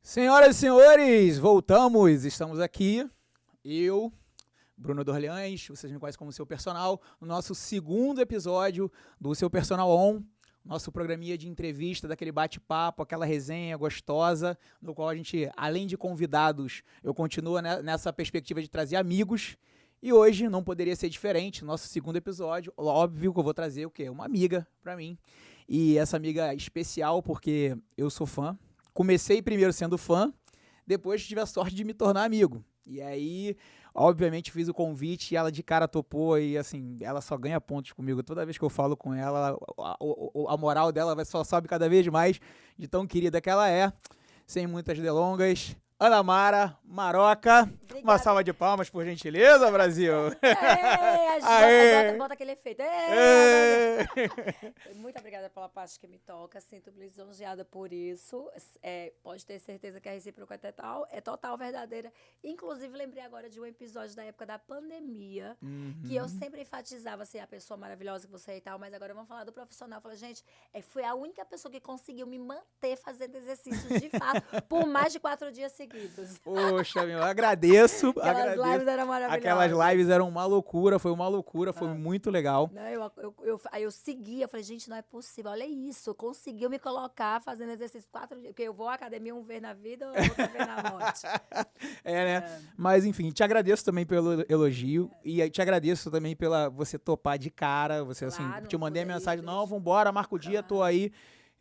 Senhoras e senhores, voltamos, estamos aqui, eu, Bruno Dorleans, vocês me conhecem como Seu Personal, no nosso segundo episódio do Seu Personal On, nosso programinha de entrevista, daquele bate-papo, aquela resenha gostosa, no qual a gente, além de convidados, eu continuo nessa perspectiva de trazer amigos, e hoje não poderia ser diferente, nosso segundo episódio, óbvio que eu vou trazer o quê? Uma amiga pra mim, e essa amiga é especial porque eu sou fã. Comecei primeiro sendo fã, depois tive a sorte de me tornar amigo. E aí, obviamente, fiz o convite e ela de cara topou e, assim, ela só ganha pontos comigo. Toda vez que eu falo com ela, a moral dela só sobe cada vez mais de tão querida que ela é. Sem muitas delongas, Ana Mara Maroca. Obrigada. Uma salva de palmas, por gentileza, Brasil. Bota aquele efeito. Muito obrigada pela parte que me toca. Sinto lisonjeada por isso. Pode ter certeza que a recíproca é total, verdadeira. Inclusive, lembrei agora de um episódio da época da pandemia, que eu sempre enfatizava assim, a pessoa maravilhosa que você é e tal, mas agora vamos falar do profissional. Eu falei, gente, fui a única pessoa que conseguiu me manter fazendo exercícios de fato por mais de 4 dias seguidos. Poxa, meu, agradeço. Aquelas lives eram maravilhosas. Aquelas lives eram uma loucura, foi muito legal. Não, aí eu segui, eu falei, gente, não é possível, olha isso, conseguiu me colocar fazendo exercício 4 dias, porque eu vou à academia uma vez na vida, outra vez na morte. Né? Mas, enfim, te agradeço também pelo elogio e te agradeço também pela você topar de cara, você, claro, assim, te mandei a mensagem, não, vambora, marca o dia, tô aí.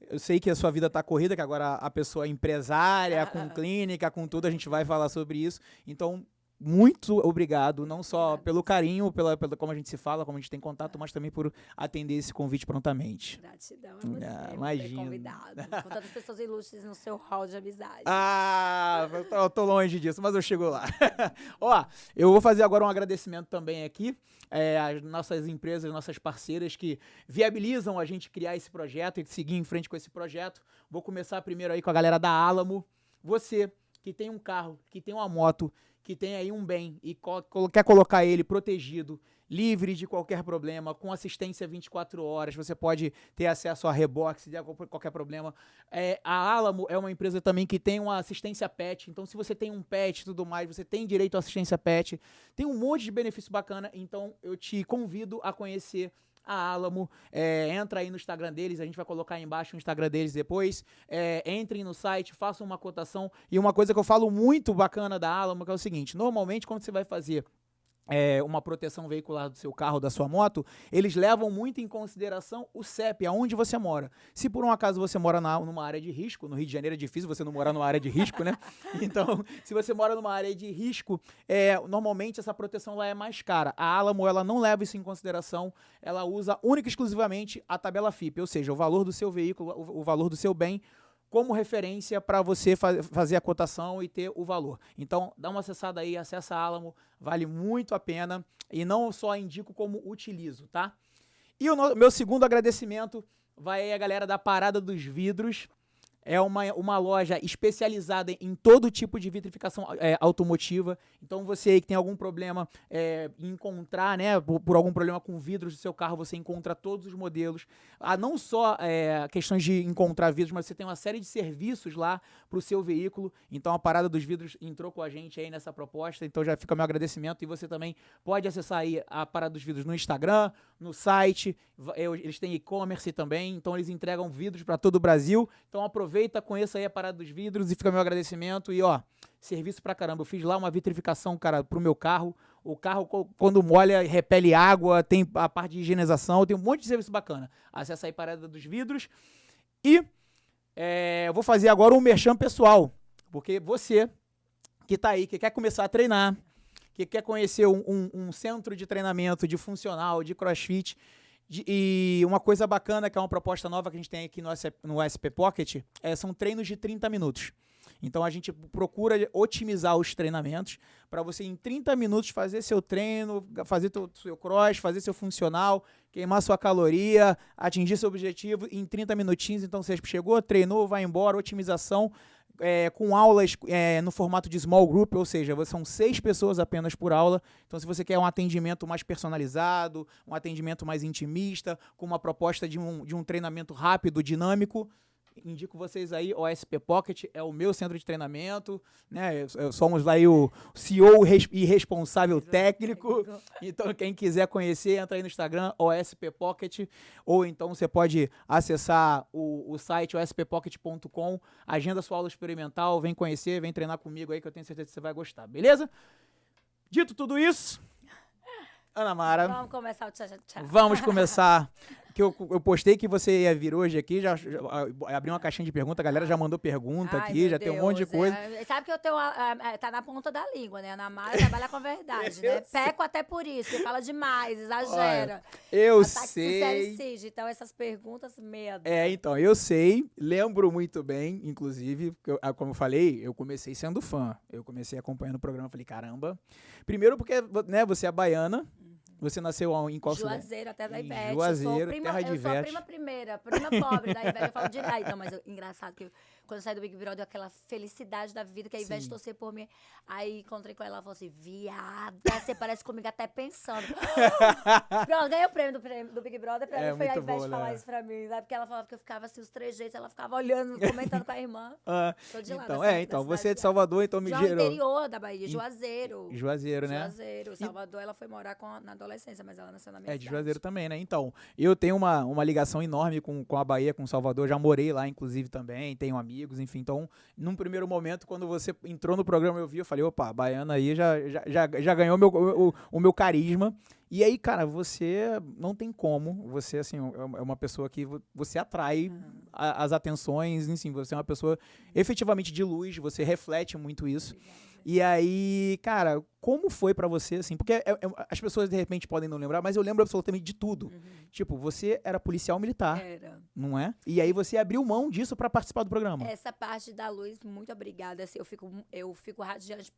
Eu sei que a sua vida tá corrida, que agora a pessoa é empresária, com clínica, com tudo, a gente vai falar sobre isso. Então, muito obrigado, não só pelo carinho, pela como a gente se fala, como a gente tem contato, mas também por atender esse convite prontamente. Gratidão a você, imagina. Ter convidado. Com tantas pessoas ilustres no seu hall de amizade. Eu tô longe disso, mas eu chego lá. Ó, eu vou fazer agora um agradecimento também aqui às nossas empresas, nossas parceiras que viabilizam a gente criar esse projeto e seguir em frente com esse projeto. Vou começar primeiro aí com a galera da Alamo. Você que tem um carro, que tem uma moto, que tem aí um bem e quer colocar ele protegido, livre de qualquer problema, com assistência 24 horas, você pode ter acesso a reboque, se der qualquer problema. A Alamo é uma empresa também que tem uma assistência pet, então se você tem um pet e tudo mais, você tem direito à assistência pet, tem um monte de benefício bacana, então eu te convido a conhecer a Alamo. Entra aí no Instagram deles, a gente vai colocar aí embaixo o Instagram deles depois, entrem no site, façam uma cotação, e uma coisa que eu falo muito bacana da Alamo, que é o seguinte, normalmente quando você vai fazer uma proteção veicular do seu carro, da sua moto, eles levam muito em consideração o CEP, aonde você mora. Se por um acaso você mora numa área de risco, no Rio de Janeiro é difícil você não morar numa área de risco, né? Então, se você mora numa área de risco, normalmente essa proteção lá é mais cara. A Alamo, ela não leva isso em consideração, ela usa única e exclusivamente a tabela FIPE, ou seja, o valor do seu veículo, o valor do seu bem, como referência para você fazer a cotação e ter o valor. Então, dá uma acessada aí, acessa a Alamo, vale muito a pena e não só indico como utilizo, tá? E o meu segundo agradecimento vai aí a galera da Parada dos Vidros. É uma loja especializada em todo tipo de vitrificação automotiva. Então, você aí que tem algum problema em encontrar, né, por algum problema com vidros do seu carro, você encontra todos os modelos. Não só questões de encontrar vidros, mas você tem uma série de serviços lá para o seu veículo. Então, a Parada dos Vidros entrou com a gente aí nessa proposta. Então, já fica meu agradecimento. E você também pode acessar aí a Parada dos Vidros no Instagram, no site. Eles têm e-commerce também. Então, eles entregam vidros para todo o Brasil. Então, aproveita, conheça aí a Parada dos Vidros e fica meu agradecimento. E, ó, serviço pra caramba. Eu fiz lá uma vitrificação, cara, pro meu carro. O carro, quando molha, repele água, tem a parte de higienização, tem um monte de serviço bacana. Acessa aí Parada dos Vidros. E eu vou fazer agora um merchan pessoal. Porque você que tá aí, que quer começar a treinar, que quer conhecer um centro de treinamento, de funcional, de crossfit, e uma coisa bacana, que é uma proposta nova que a gente tem aqui no SP Pocket, são treinos de 30 minutos. Então, a gente procura otimizar os treinamentos para você, em 30 minutos, fazer seu treino, fazer seu cross, fazer seu funcional, queimar sua caloria, atingir seu objetivo em 30 minutinhos. Então, você chegou, treinou, vai embora, otimização, com aulas no formato de small group, ou seja, são 6 pessoas apenas por aula. Então, se você quer um atendimento mais personalizado, um atendimento mais intimista, com uma proposta de um treinamento rápido, dinâmico, indico vocês aí, o OSP Pocket é o meu centro de treinamento, né? Somos lá aí o CEO e responsável técnico. Então, quem quiser conhecer, entra aí no Instagram, OSP Pocket, ou então você pode acessar o site osppocket.com, agenda sua aula experimental, vem conhecer, vem treinar comigo aí, que eu tenho certeza que você vai gostar, beleza? Dito tudo isso, Ana Mara, vamos começar o tchau. Vamos começar. Que eu postei que você ia vir hoje aqui, já abri uma caixinha de pergunta, a galera já mandou pergunta aqui, já tem um monte de coisa. Sabe que eu tenho, tá na ponta da língua, né? A Ana Mara trabalha com a verdade, né? Peco até por isso, que fala demais, exagera. Olha, eu Ataque sei. Suicídio, então essas perguntas, medo. Então, eu sei, lembro muito bem, inclusive, como eu falei, eu comecei sendo fã. Eu comecei acompanhando o programa, falei, caramba. Primeiro porque, né, você é baiana. Você nasceu em qual cidade? Juazeiro, até da Ivete. Juazeiro, terra de Ivete. Eu sou a prima primeira, prima pobre da Ivete. Eu falo de... Não, mas engraçado que quando eu saí do Big Brother, aquela felicidade da vida que a Ivete torceu por mim. Aí encontrei com ela, ela falou assim, viada, você parece comigo até pensando. Pronto, ganhei o prêmio do Big Brother. Pra mim foi a Ivete falar isso pra mim, sabe? Porque ela falava que eu ficava assim, os trejeitos, ela ficava olhando, comentando com a irmã. Tô de lá, então você é de Salvador, então me gerou. interior da Bahia, Juazeiro. Juazeiro, né? Juazeiro. Salvador, ela foi morar na adolescência, mas ela nasceu na minha cidade. De Juazeiro também, né? Então, eu tenho uma ligação enorme com a Bahia, com Salvador. Já morei lá, inclusive, também. Tenho amigos, enfim. Então, num primeiro momento, quando você entrou no programa, eu falei, opa, a baiana aí já ganhou o meu carisma. E aí, cara, você não tem como. Você, assim, é uma pessoa que você atrai as atenções. Enfim, você é uma pessoa efetivamente de luz. Você reflete muito isso. E aí, cara, como foi pra você, assim? Porque as pessoas, de repente, podem não lembrar, mas eu lembro absolutamente de tudo. Tipo, você era policial militar, não é? E aí você abriu mão disso pra participar do programa. Essa parte da luz, muito obrigada. Assim, eu fico radiante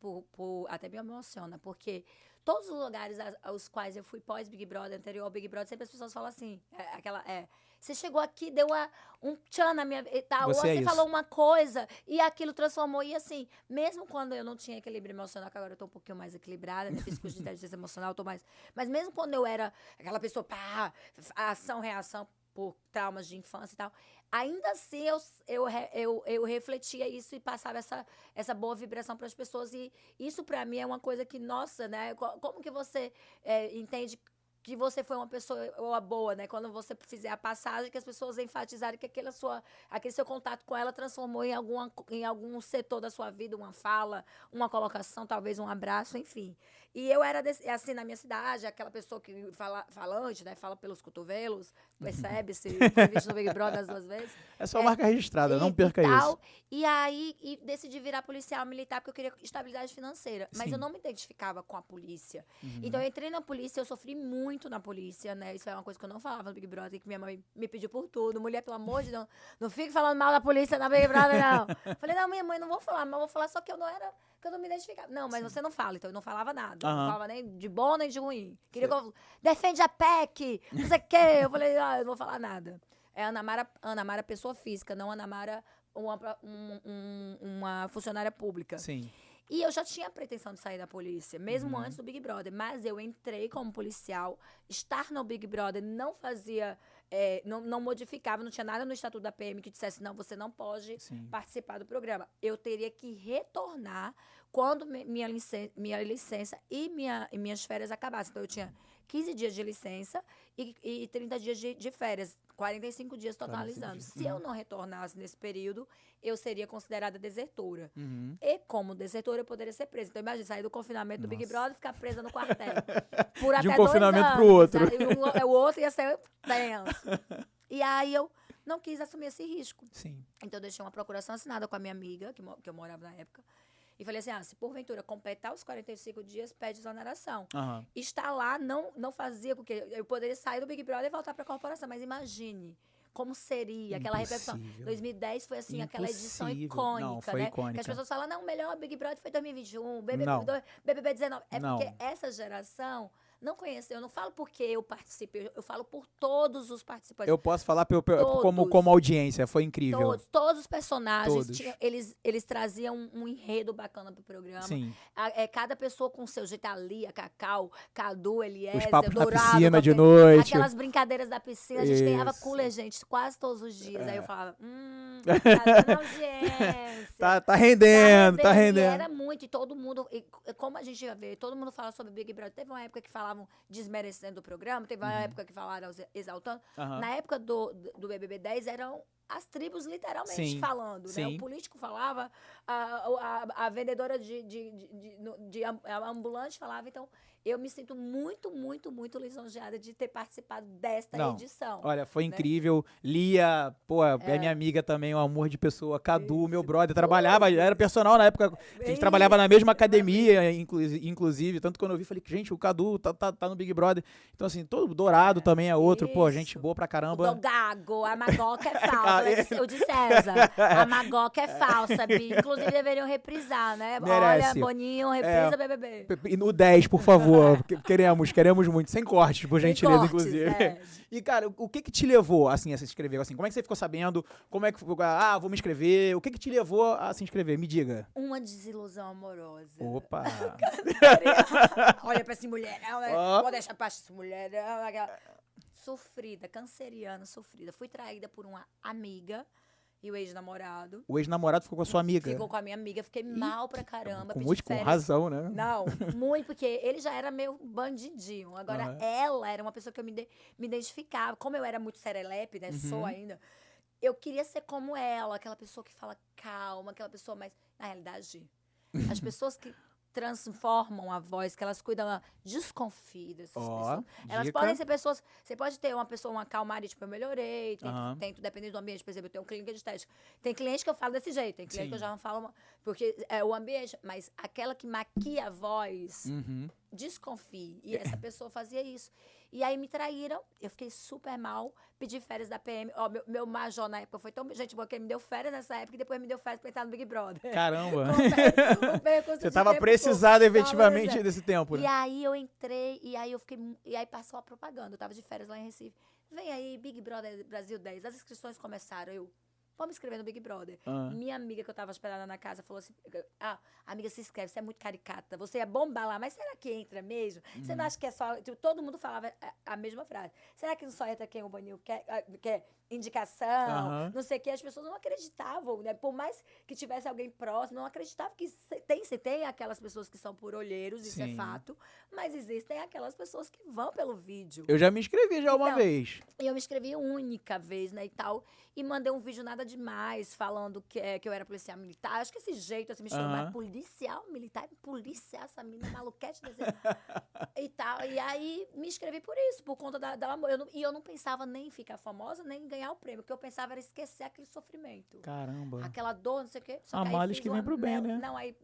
até me emociona, porque todos os lugares aos quais eu fui pós-Big Brother, anterior ao Big Brother, sempre as pessoas falam assim, você chegou aqui, deu um tchan na minha vida, ou você falou uma coisa e aquilo transformou. E assim, mesmo quando eu não tinha equilíbrio emocional, que agora eu tô um pouquinho mais equilibrada, né? Fiz curso de inteligência emocional, tô mais... Mas mesmo quando eu era aquela pessoa, ação, reação por traumas de infância e tal, ainda assim eu refletia isso e passava essa boa vibração para as pessoas. E isso para mim é uma coisa que, nossa, né? Como que você entende que você foi uma pessoa boa, né? Quando você fizer a passagem, que as pessoas enfatizarem que aquele seu contato com ela transformou em algum setor da sua vida, uma fala, uma colocação, talvez um abraço, enfim. E eu era assim na minha cidade, aquela pessoa que falante, né? Fala pelos cotovelos, percebe-se, foi visto no Big Brother as 2 vezes. É só marca registrada, não perca isso. E aí decidi virar policial militar porque eu queria estabilidade financeira. Mas eu não me identificava com a polícia. Então eu entrei na polícia, eu sofri muito na polícia, né? Isso é uma coisa que eu não falava no Big Brother, que minha mãe me pediu por tudo. Mulher, pelo amor de Deus, não fique falando mal da polícia na Big Brother, não. Falei, não, minha mãe, não vou falar, mas vou falar só que eu não me identificava. Não, mas você não fala, então eu não falava nada. Não falava nem de bom nem de ruim. Queria que eu defende a PEC, não sei o quê. Eu falei, eu não vou falar nada. É Ana Mara pessoa física, não Ana Mara uma funcionária pública. Sim. E eu já tinha a pretensão de sair da polícia, mesmo antes do Big Brother. Mas eu entrei como policial. Estar no Big Brother não fazia... não modificava, não tinha nada no Estatuto da PM que dissesse, não, você não pode participar do programa. Eu teria que retornar quando minha licença e minhas férias acabassem. Então, eu tinha 15 dias de licença e 30 dias de férias, 45 dias totalizando. Se eu não retornasse nesse período, eu seria considerada desertora. E como desertora, eu poderia ser presa. Então, imagina, sair do confinamento do Big Brother e ficar presa no quartel. Por de até um confinamento 2 anos. pro outro. O outro ia ser tenso. E aí, eu não quis assumir esse risco. Sim. Então, eu deixei uma procuração assinada com a minha amiga, que eu morava na época. E falei assim, se porventura completar os 45 dias, pede exoneração. Estar lá não fazia, porque eu poderia sair do Big Brother e voltar para a corporação. Mas imagine como seria aquela repercussão. 2010 foi assim, aquela edição icônica, né? Icônica. Que as pessoas falam, não, o melhor Big Brother foi 2021, BBB 19. É porque essa geração não conheceu. Eu não falo porque eu participei, eu falo por todos os participantes. Eu posso falar como audiência, foi incrível. Todos os personagens, Todos. eles traziam um enredo bacana pro programa. Sim. Cada pessoa com o seu jeito, a Lia, Cacau, Cadu, Eliezer, Os papos Dourado, na piscina de Gabriel. noite. Aquelas brincadeiras da piscina, a gente ganhava Isso. cooler, gente, quase todos os dias. Aí eu falava, tá dando audiência. Tá rendendo, tá E rendendo. era muito, e todo mundo, como a gente ia ver, todo mundo fala sobre Big Brother. Teve uma época que falavam desmerecendo o programa, teve uma época que falaram exaltando. Aham. Na época do BBB 10 eram as tribos literalmente Sim, falando, né? sim. O político falava, a vendedora de ambulante falava. Então, eu me sinto muito, muito, muito lisonjeada de ter participado desta edição. Olha, foi né? incrível. Lia, pô, é minha amiga também, um amor de pessoa. Cadu, meu brother, trabalhava, era personal na época, a gente trabalhava na mesma academia, inclusive. Tanto que quando eu vi, falei, gente, o Cadu tá no Big Brother. Então, assim, todo Dourado também é outro. Pô, gente boa pra caramba. O Gago, a Magoca é falsa. O de César. A Magoca é falsa, Bi. Inclusive, deveriam reprisar, né? Merece. Olha, Boninho, reprisa BBB. E no 10, por favor. Queremos muito. Sem cortes, por gentileza, cortes, inclusive. é. E, cara, o que te levou, assim, a se inscrever? Assim, como é que você ficou sabendo? Como é que... vou me inscrever. O que te levou a se inscrever? Me diga. Uma desilusão amorosa. Opa! Olha pra essa mulher. Vou deixar pra essa mulher. Sofrida, canceriana, sofrida. Fui traída por uma amiga e o ex-namorado. O ex-namorado ficou com a sua amiga? Ficou com a minha amiga. Fiquei mal pra caramba. Com razão, né? Não, muito, porque ele já era meio bandidinho. Agora, ela era uma pessoa que eu me identificava. Como eu era muito serelepe, né? Sou ainda. Eu queria ser como ela. Aquela pessoa que fala calma. Aquela pessoa mais... Na realidade, as pessoas que transformam a voz, que elas cuidam, desconfie dessas pessoas. Elas podem ser pessoas... Você pode ter uma pessoa, uma calmaria, tipo, eu melhorei, tento, dependendo do ambiente, por exemplo, eu tenho um clínica de estética. Tem cliente que eu falo desse jeito, tem cliente que eu já não falo, porque é o ambiente, mas aquela que maquia a voz, desconfie. E essa pessoa fazia isso. E aí me traíram, eu fiquei super mal, pedi férias da PM. Ó, meu major na época foi tão gente boa que ele me deu férias nessa época e depois me deu férias pra entrar no Big Brother. Caramba! Você tava precisada efetivamente desse tempo, né? E aí eu entrei, e aí eu fiquei. E aí passou a propaganda. Eu tava de férias lá em Recife. Vem aí, Big Brother Brasil 10. As inscrições começaram. Vou me inscrever no Big Brother. Minha amiga que eu tava esperando na casa falou assim: amiga, se inscreve, você é muito caricata. Você ia bombar lá, mas será que entra mesmo? Você não acha que é só. Todo mundo falava a mesma frase. Será que não só entra quem o Boninho quer indicação? Não sei o que. As pessoas não acreditavam, né? Por mais que tivesse alguém próximo, não acreditavam que tem aquelas pessoas que são por olheiros, isso é fato. Mas existem aquelas pessoas que vão pelo vídeo. Eu já me inscrevi uma vez. E eu me inscrevi única vez, né, e tal. E mandei um vídeo nada demais, falando que eu era policial militar. Acho que esse jeito, assim, me chamar policial militar, policial, essa menina maluquete desse... e tal. E aí, me inscrevi por isso, por conta da amor. Eu não pensava nem em ficar famosa, nem em ganhar o prêmio. O que eu pensava era esquecer aquele sofrimento. Caramba. Aquela dor, não sei o quê. Há males que vem pro bem, né? Não, aí...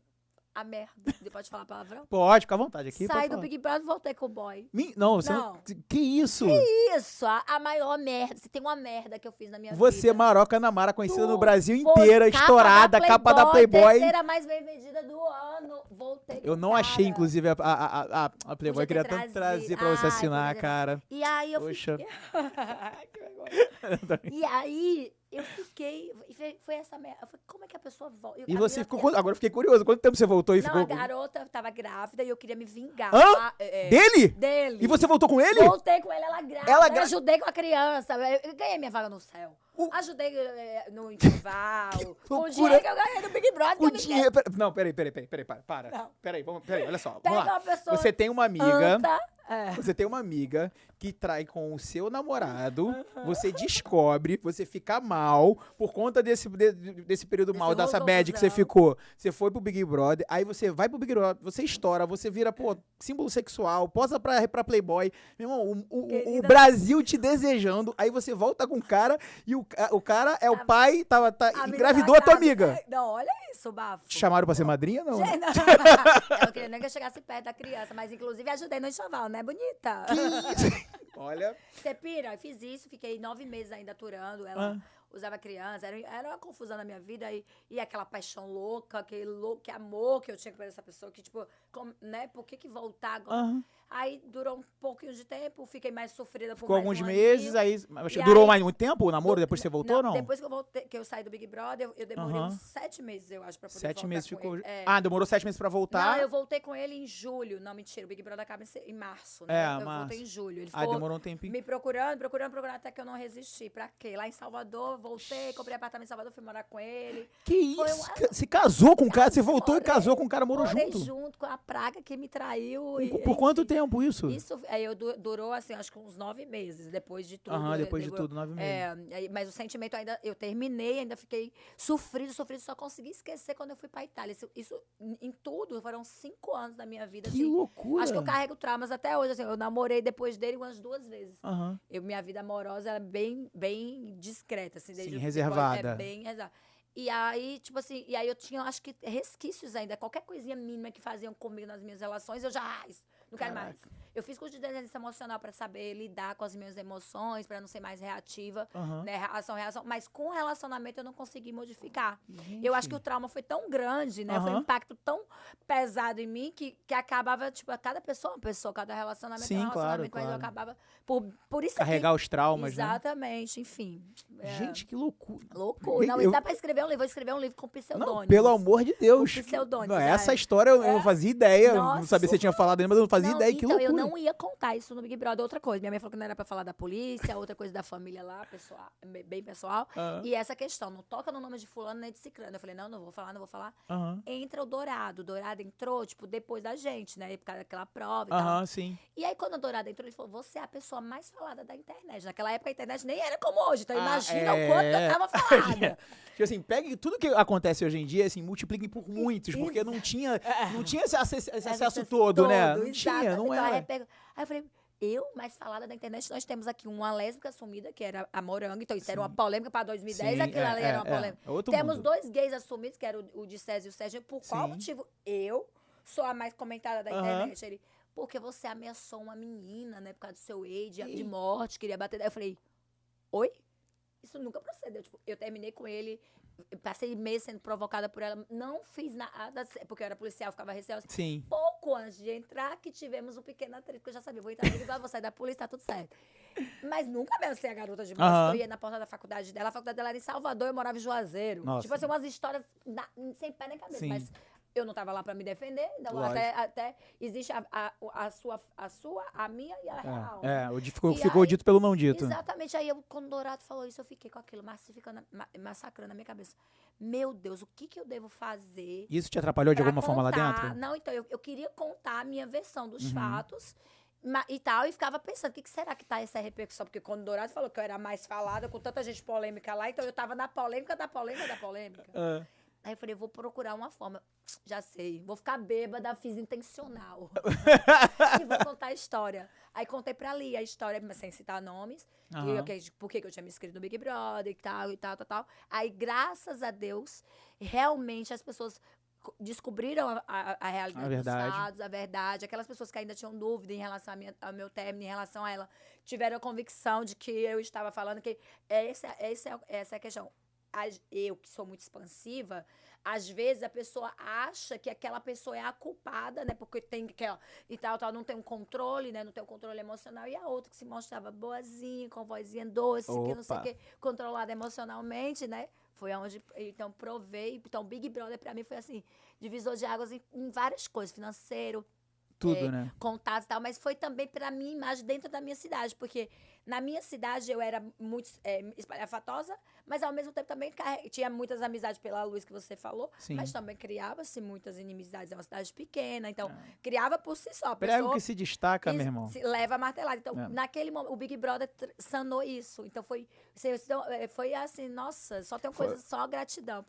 A merda. Pode falar palavrão? Pode, fica à vontade aqui. Saí do Big Brother e voltei com o boy. Não, você não. Que isso? Que isso? A maior merda. Se tem uma merda que eu fiz na minha vida. Você, Maroca Namara, conhecida no Brasil inteira, estourada, capa da Playboy. Terceira mais bem vendida do ano. Voltei. Eu não achei, inclusive, a Playboy. Eu queria tanto trazer pra você assinar, cara. E aí eu Poxa. Que vergonha. E aí eu fiquei. Foi essa merda. Eu falei, como é que a pessoa volta? E você ficou. Agora eu fiquei curioso. Quanto tempo você voltou e ficou. A garota tava grávida e eu queria me vingar. Dele? Dele. E você voltou com ele? Voltei com ela grávida. Eu ajudei com a criança. Eu ganhei minha vaga no céu. Ajudei no intervalo. Com o dinheiro que eu ganhei no Big Brother. O dinheiro. Não, peraí, para. Não. Peraí, olha só. Pega Vamos lá. uma pessoa Você tem uma amiga. É. Você tem uma amiga que trai com o seu namorado, você descobre, você fica mal por conta desse período mal, dessa bad que você ficou. Você foi pro Big Brother, aí você vai pro Big Brother, você estoura, você vira, símbolo sexual, posa pra Playboy. Meu irmão, o Brasil te desejando, aí você volta com o cara e o cara é o pai, engravidou a tua amiga. Não, olha isso, bafo. Te chamaram pra ser madrinha, não? Eu não queria nem que eu chegasse perto da criança, mas inclusive ajudei no enxoval, né, bonita? Olha. Você pira? Eu fiz isso, fiquei 9 meses ainda aturando ela. usava criança, era uma confusão na minha vida, e aquela paixão louca, aquele louco, que amor que eu tinha por essa pessoa, que tipo, né, por que voltar agora? Aham. Aí durou um pouquinho de tempo, fiquei mais sofrida por Ficou mais alguns um meses, aninho. aí... E Durou aí- mais muito tempo o namoro, depois você voltou ou não? Depois que eu voltei, que eu saí do Big Brother, eu demorei Aham. uns 7 meses, eu acho, pra poder 7 voltar meses com ficou... ele. É. Ah, demorou 7 meses pra voltar? Não, eu voltei com ele em julho. Não, mentira, o Big Brother acaba em março, É, né? Eu março. voltei em julho. Ele Ah, ficou demorou um tempinho. me procurando, até que eu não resisti. Pra quê? Lá em Salvador, voltei, comprei apartamento em Salvador, fui morar com ele. Que Foi isso? um- Você casou com o cara, você voltou e Morei- casou com o cara, morou morei junto? com a praga que me traiu. Por quanto enfim. tempo isso? Isso aí durou, assim, acho que uns 9 meses, depois de tudo. Aham, depois de demorou. tudo, 9 meses. Mas o sentimento ainda, eu terminei, ainda fiquei sofrido, só consegui esquecer quando eu fui pra Itália. Isso em tudo, foram 5 anos da minha vida, Que assim. loucura. Acho que eu carrego traumas até hoje, assim, eu namorei depois dele umas 2 vezes. Aham. Minha vida amorosa era bem discreta, assim. Desde Sim, o- reservada. É, bem reservada. E aí, tipo assim, eu tinha, acho que, resquícios ainda. Qualquer coisinha mínima que faziam comigo nas minhas relações, eu já, isso, não quero mais. Eu fiz curso de inteligência emocional pra saber lidar com as minhas emoções, pra não ser mais reativa, Aham. né, reação. Mas com o relacionamento eu não consegui modificar. Eu acho que o trauma foi tão grande, né, foi um Aham. impacto tão pesado em mim que acabava, tipo, cada pessoa é uma pessoa, cada relacionamento Sim, é um relacionamento, claro, mas eu claro. acabava, por isso Carregar os traumas, né? exatamente, enfim. Gente, que loucura. Loucura. Não, Eu- e dá pra escrever um livro. Vou escrever um livro com pseudônimos. Não, pelo amor de Deus. Com pseudônimos, Não, essa é. história eu não fazia ideia. Não Nossa. sabia se você tinha falado ainda, mas eu não fazia Não, ideia. Que então, loucura. eu não ia contar isso no Big Brother. Outra coisa, minha mãe falou que não era pra falar da polícia, outra coisa da família lá, pessoal, bem pessoal. Aham. E essa questão, não toca no nome de fulano nem de ciclano. Eu falei, não vou falar. Aham. Entra o Dourado. O Dourado entrou, tipo, depois da gente, né? Por causa daquela prova e tal. Aham, sim. E aí, quando o Dourado entrou, ele falou, você é a pessoa mais falada da internet. Naquela época, a internet nem era como hoje. Então, imagina o quanto eu tava falada. Tipo assim, pegue tudo que acontece hoje em dia, assim, multipliquem por muitos, porque não tinha esse acesso todo, né? Não tinha, não Então, era. Aí eu falei, mais falada da internet, nós temos aqui uma lésbica assumida, que era a Morango, então isso era uma polêmica para 2010, Sim, aquilo ali era uma polêmica. É outro Temos mundo. 2 gays assumidos, que era o de César e o Sérgio, por qual Sim. motivo eu sou a mais comentada da Aham. internet? Ele, porque você ameaçou uma menina, né, por causa do seu ex, de morte, queria bater. Daí eu falei, oi? Isso nunca procedeu. Tipo, eu terminei com ele, passei meses sendo provocada por ela, não fiz nada, porque eu era policial, ficava receosa. Sim. Pouco antes de entrar, que tivemos um pequeno atrito, que eu já sabia, vou entrar no Big Brother, vou sair da polícia, tá tudo certo. Mas nunca ameacei a garota de morte. Aham. Eu ia na porta da faculdade dela, a faculdade dela era em Salvador, eu morava em Juazeiro. Nossa. Tipo assim, umas histórias sem pé nem cabeça. Sim. Mas eu não tava lá pra me defender, então Lógico. até existe a minha e a real. Ficou E aí- dito pelo não dito. Exatamente. Aí, quando o Dourado falou isso, eu fiquei com aquilo massacrando a minha cabeça. Meu Deus, o que eu devo fazer Isso te atrapalhou de pra alguma forma lá contar? dentro? Não, então, eu queria contar a minha versão dos Uhum. fatos e tal, e ficava pensando, o que será que tá essa repercussão? Porque quando o Dourado falou que eu era mais falada, com tanta gente polêmica lá, então eu tava na polêmica da polêmica da polêmica. Ah. Aí eu falei, vou procurar uma forma. Já sei, vou ficar bêbada, fiz intencional. E vou contar a história. Aí contei pra Lia a história, mas sem citar nomes. Aham. Por que eu tinha me inscrito no Big Brother e tal. Aí, graças a Deus, realmente as pessoas descobriram a realidade A dos verdade. fatos, a verdade. Aquelas pessoas que ainda tinham dúvida em relação ao meu término, em relação a ela, tiveram a convicção de que eu estava falando que essa é a questão. Eu, que sou muito expansiva, às vezes a pessoa acha que aquela pessoa é a culpada, né? Porque tem aquela e tal, não tem um controle, né? Não tem um controle emocional. E a outra que se mostrava boazinha, com vozinha doce, que não sei o Opa. quê, controlada emocionalmente, né? Foi onde, então, provei. Então, Big Brother, pra mim, foi assim, divisor de águas em várias coisas, financeiro, Tudo, né? contatos e tal, mas foi também pra minha imagem dentro da minha cidade, porque na minha cidade eu era muito espalhafatosa, mas ao mesmo tempo também tinha muitas amizades pela luz que você falou, Sim. mas também criava-se muitas inimizades, é uma cidade pequena, então criava por si só. A Prego pessoa que se destaca, meu irmão. se leva a martelada. Então, É. naquele momento, o Big Brother sanou isso. Então, foi assim, nossa, só tenho só gratidão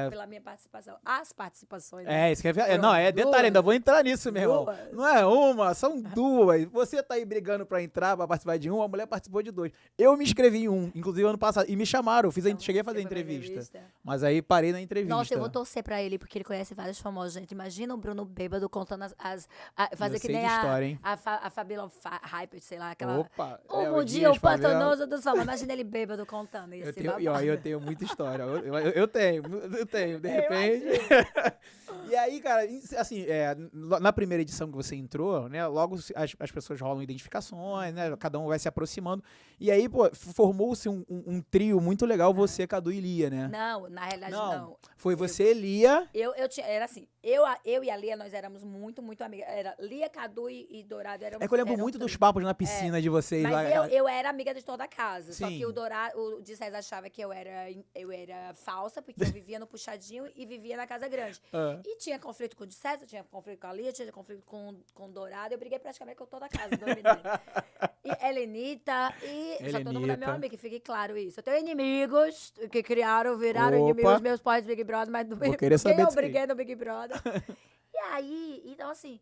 pela minha participação. As participações. né? Isso que não, é Duas. detalhe, ainda vou entrar nisso, meu irmão. Duas. Não é uma, são duas. Você tá aí brigando pra entrar, pra participar de uma, a mulher mulher participou de 2. Eu me inscrevi em um, inclusive ano passado, e me chamaram, cheguei a fazer entrevista. Mas aí parei na entrevista. Nossa, eu vou torcer pra ele, porque ele conhece vários famosos, gente. Imagina o Bruno bêbado contando fazer que nem a Fabíola Hyper, sei lá, aquela... Opa! Um dia o pantanoso dos famosos. Imagina ele bêbado contando isso. Eu tenho muita história. Eu tenho, de repente. E aí, cara, assim, na primeira edição que você entrou, né, logo as pessoas rolam identificações, né, cada um vai se aproximando. E aí, pô, formou-se um trio muito legal, você, Cadu e Lia, né? Não, na realidade não. Foi você, Lia... Era assim, eu e a Lia, nós éramos muito, muito amigas. Era Lia, Cadu e Dourado. É que eu lembro muito dos papos na piscina de vocês. Mas lá, eu era amiga de toda a casa. Sim. Só que o de César achava que eu era falsa, porque eu vivia no Puxadinho e vivia na Casa Grande. E tinha conflito com o de César, tinha conflito com a Lia, tinha conflito com o Dourado. Eu briguei praticamente com toda a casa. E Helenita, já todo mundo é meu amigo, que fique claro isso. Eu tenho inimigos que viraram inimigos meus pais do Big Brother, mas quem eu briguei no Big Brother. E aí, então assim,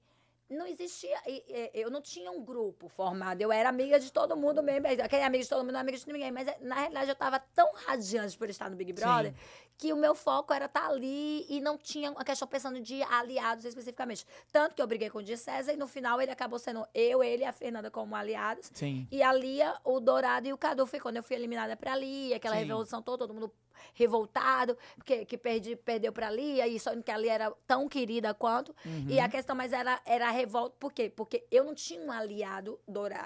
não existia, eu não tinha um grupo formado, eu era amiga de todo mundo mesmo, quem é amiga de todo mundo não é amiga de ninguém, mas na realidade eu tava tão radiante por estar no Big Brother, que o meu foco era estar ali e não tinha uma questão pensando de aliados especificamente. Tanto que eu briguei com o Di César e no final ele acabou sendo ele e a Fernanda como aliados. Sim. E a Lia, o Dourado e o Cadu foi quando eu fui eliminada pra Lia, aquela revolução toda, todo mundo revoltado, porque perdeu pra Lia, e só que a Lia era tão querida quanto. E a questão mais era a revolta. Por quê? Porque eu não tinha um aliado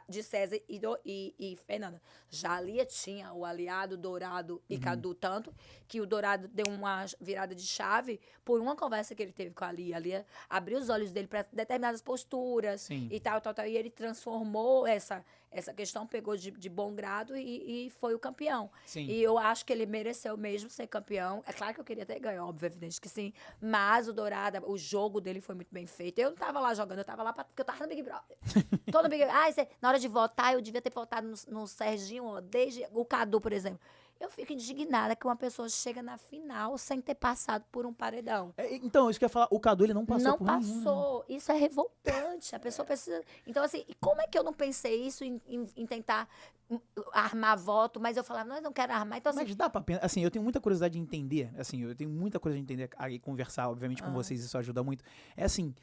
de César e Fernanda. Já a Lia tinha o aliado Dourado e Cadu, tanto que o Dourado deu uma virada de chave por uma conversa que ele teve com a Lia. A Lia abriu os olhos dele para determinadas posturas e tal. E ele transformou essa questão, pegou de bom grado e foi o campeão. Sim. E eu acho que ele mereceu mesmo ser campeão. É claro que eu queria ter ganho, óbvio, evidente que sim. Mas o Dourado, o jogo dele foi muito bem feito. Eu não tava lá jogando, eu tava lá porque eu tava no Big Brother. Todo Big Brother. Na hora de votar, eu devia ter votado no Serginho, ó, desde o Cadu, por exemplo. Eu fico indignada que uma pessoa chega na final sem ter passado por um paredão. Então, isso que eu ia falar, o Cadu, ele não passou por nenhum. Não passou. Isso é revoltante. A pessoa precisa... Então, assim, como é que eu não pensei isso em tentar armar voto? Mas eu falava, não, eu não quero armar. Então, mas dá pra pensar... Assim, eu tenho muita curiosidade de entender. Assim, eu tenho muita curiosidade de entender e conversar, obviamente, com vocês. Isso ajuda muito. É assim...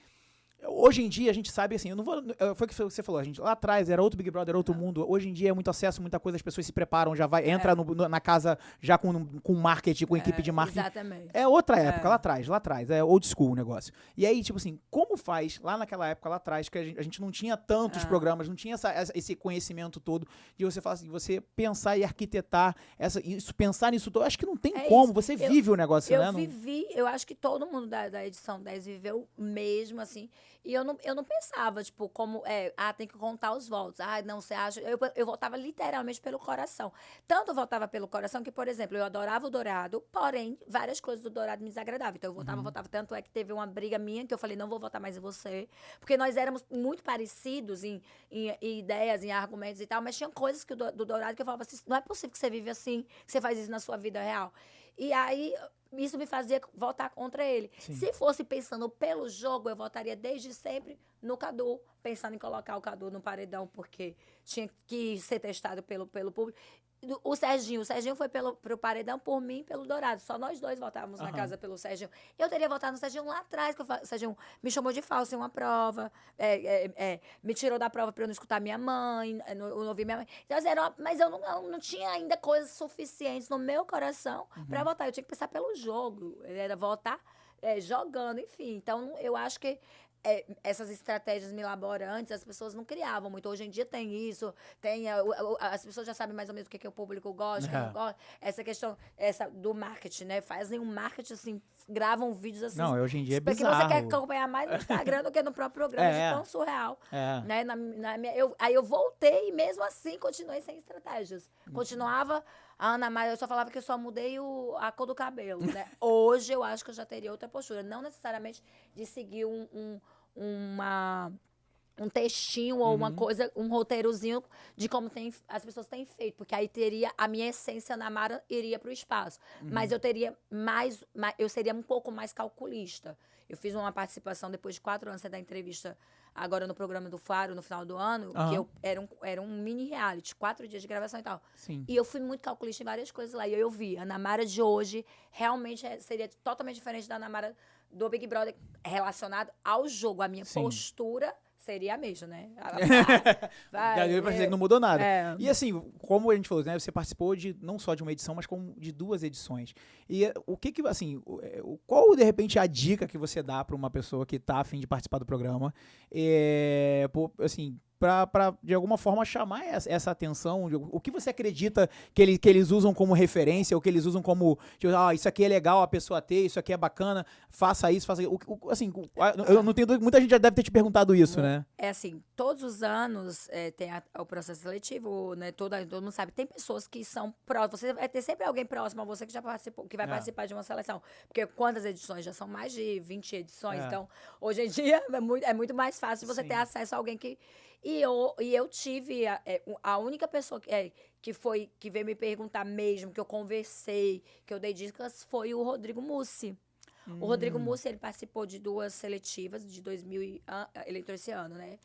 Hoje em dia, a gente sabe, assim, eu não vou... Foi o que você falou, a gente lá atrás era outro Big Brother, era outro mundo. Hoje em dia é muito acesso, muita coisa, as pessoas se preparam, já vai, entra na casa já com marketing, com equipe de marketing. Exatamente. É outra época, lá atrás, é old school o negócio. E aí, tipo assim, como faz, lá naquela época, lá atrás, que a gente não tinha tantos programas, não tinha esse conhecimento todo, de você falar assim, você pensar e arquitetar, pensar nisso todo, acho que não tem como, você vive o negócio, né? Eu acho que todo mundo da edição 10 viveu mesmo, assim. E eu não pensava, tipo, como, tem que contar os votos. Não, você acha... Eu votava literalmente pelo coração. Tanto eu votava pelo coração que, por exemplo, eu adorava o Dourado, porém, várias coisas do Dourado me desagradavam. Então, eu votava. Tanto é que teve uma briga minha que eu falei, não vou votar mais em você. Porque nós éramos muito parecidos em ideias, em argumentos e tal, mas tinha coisas do Dourado que eu falava assim, não é possível que você vive assim, que você faz isso na sua vida real. E aí... Isso me fazia votar contra ele. Sim. Se fosse pensando pelo jogo, eu votaria desde sempre no Cadu, pensando em colocar o Cadu no paredão, porque tinha que ser testado pelo público. O Serginho foi pro paredão por mim e pelo Dourado. Só nós dois votávamos na casa pelo Serginho. Eu teria votado no Serginho lá atrás, que o Serginho me chamou de falsa em uma prova, me tirou da prova para eu não escutar minha mãe, não ouvir minha mãe. Então, assim, mas eu não tinha ainda coisas suficientes no meu coração para votar. Eu tinha que pensar pelo jogo. Era votar jogando, enfim. Então, eu acho que essas estratégias milaborantes as pessoas não criavam muito. Hoje em dia tem isso, as pessoas já sabem mais ou menos o que o público gosta, o que não gosta. Essa questão do marketing, né? Fazem um marketing assim, gravam vídeos assim. Não, hoje em dia é bizarro. Porque você quer acompanhar mais no Instagram do que no próprio programa, de tão surreal. Né? Aí eu voltei e mesmo assim continuei sem estratégias. Continuava... A Ana Maria, eu só falava que eu só mudei a cor do cabelo, né? Hoje eu acho que eu já teria outra postura. Não necessariamente de seguir uma um textinho ou uma coisa, um roteirozinho de como as pessoas têm feito. Porque aí a minha essência na Mara iria para o espaço. Mas eu teria eu seria um pouco mais calculista. Eu fiz uma participação depois de 4 anos da entrevista agora no programa do Faro, no final do ano, que era um mini reality, 4 dias de gravação e tal. Sim. E eu fui muito calculista em várias coisas lá. E eu vi, a Ana Mara de hoje realmente seria totalmente diferente da Ana Mara do Big Brother relacionado ao jogo. A minha postura seria a mesma, né? Deu pra dizer que não mudou nada. É. E assim, como a gente falou, né? Você participou não só de uma edição, mas como de 2 edições. E o que assim, qual de repente a dica que você dá pra uma pessoa que tá a fim de participar do programa? Assim, pra de alguma forma chamar essa atenção, o que você acredita que eles usam como referência, ou que eles usam como, tipo, isso aqui é legal a pessoa ter, isso aqui é bacana, faça isso, faça aquilo. Assim, eu não tenho dúvida, muita gente já deve ter te perguntado isso, né? É assim, todos os anos tem o processo seletivo, né? Todo mundo sabe, tem pessoas que são próximas, você vai ter sempre alguém próximo a você que já participou, que vai participar de uma seleção, porque quantas edições? Já são mais de 20 edições, então, hoje em dia é muito mais fácil você ter acesso a alguém que... E eu tive a única pessoa que veio me perguntar mesmo, que eu conversei, que eu dei dicas, foi o Rodrigo Mussi. O Rodrigo Mussi, ele participou de 2 seletivas de 2000, ele entrou esse ano, né?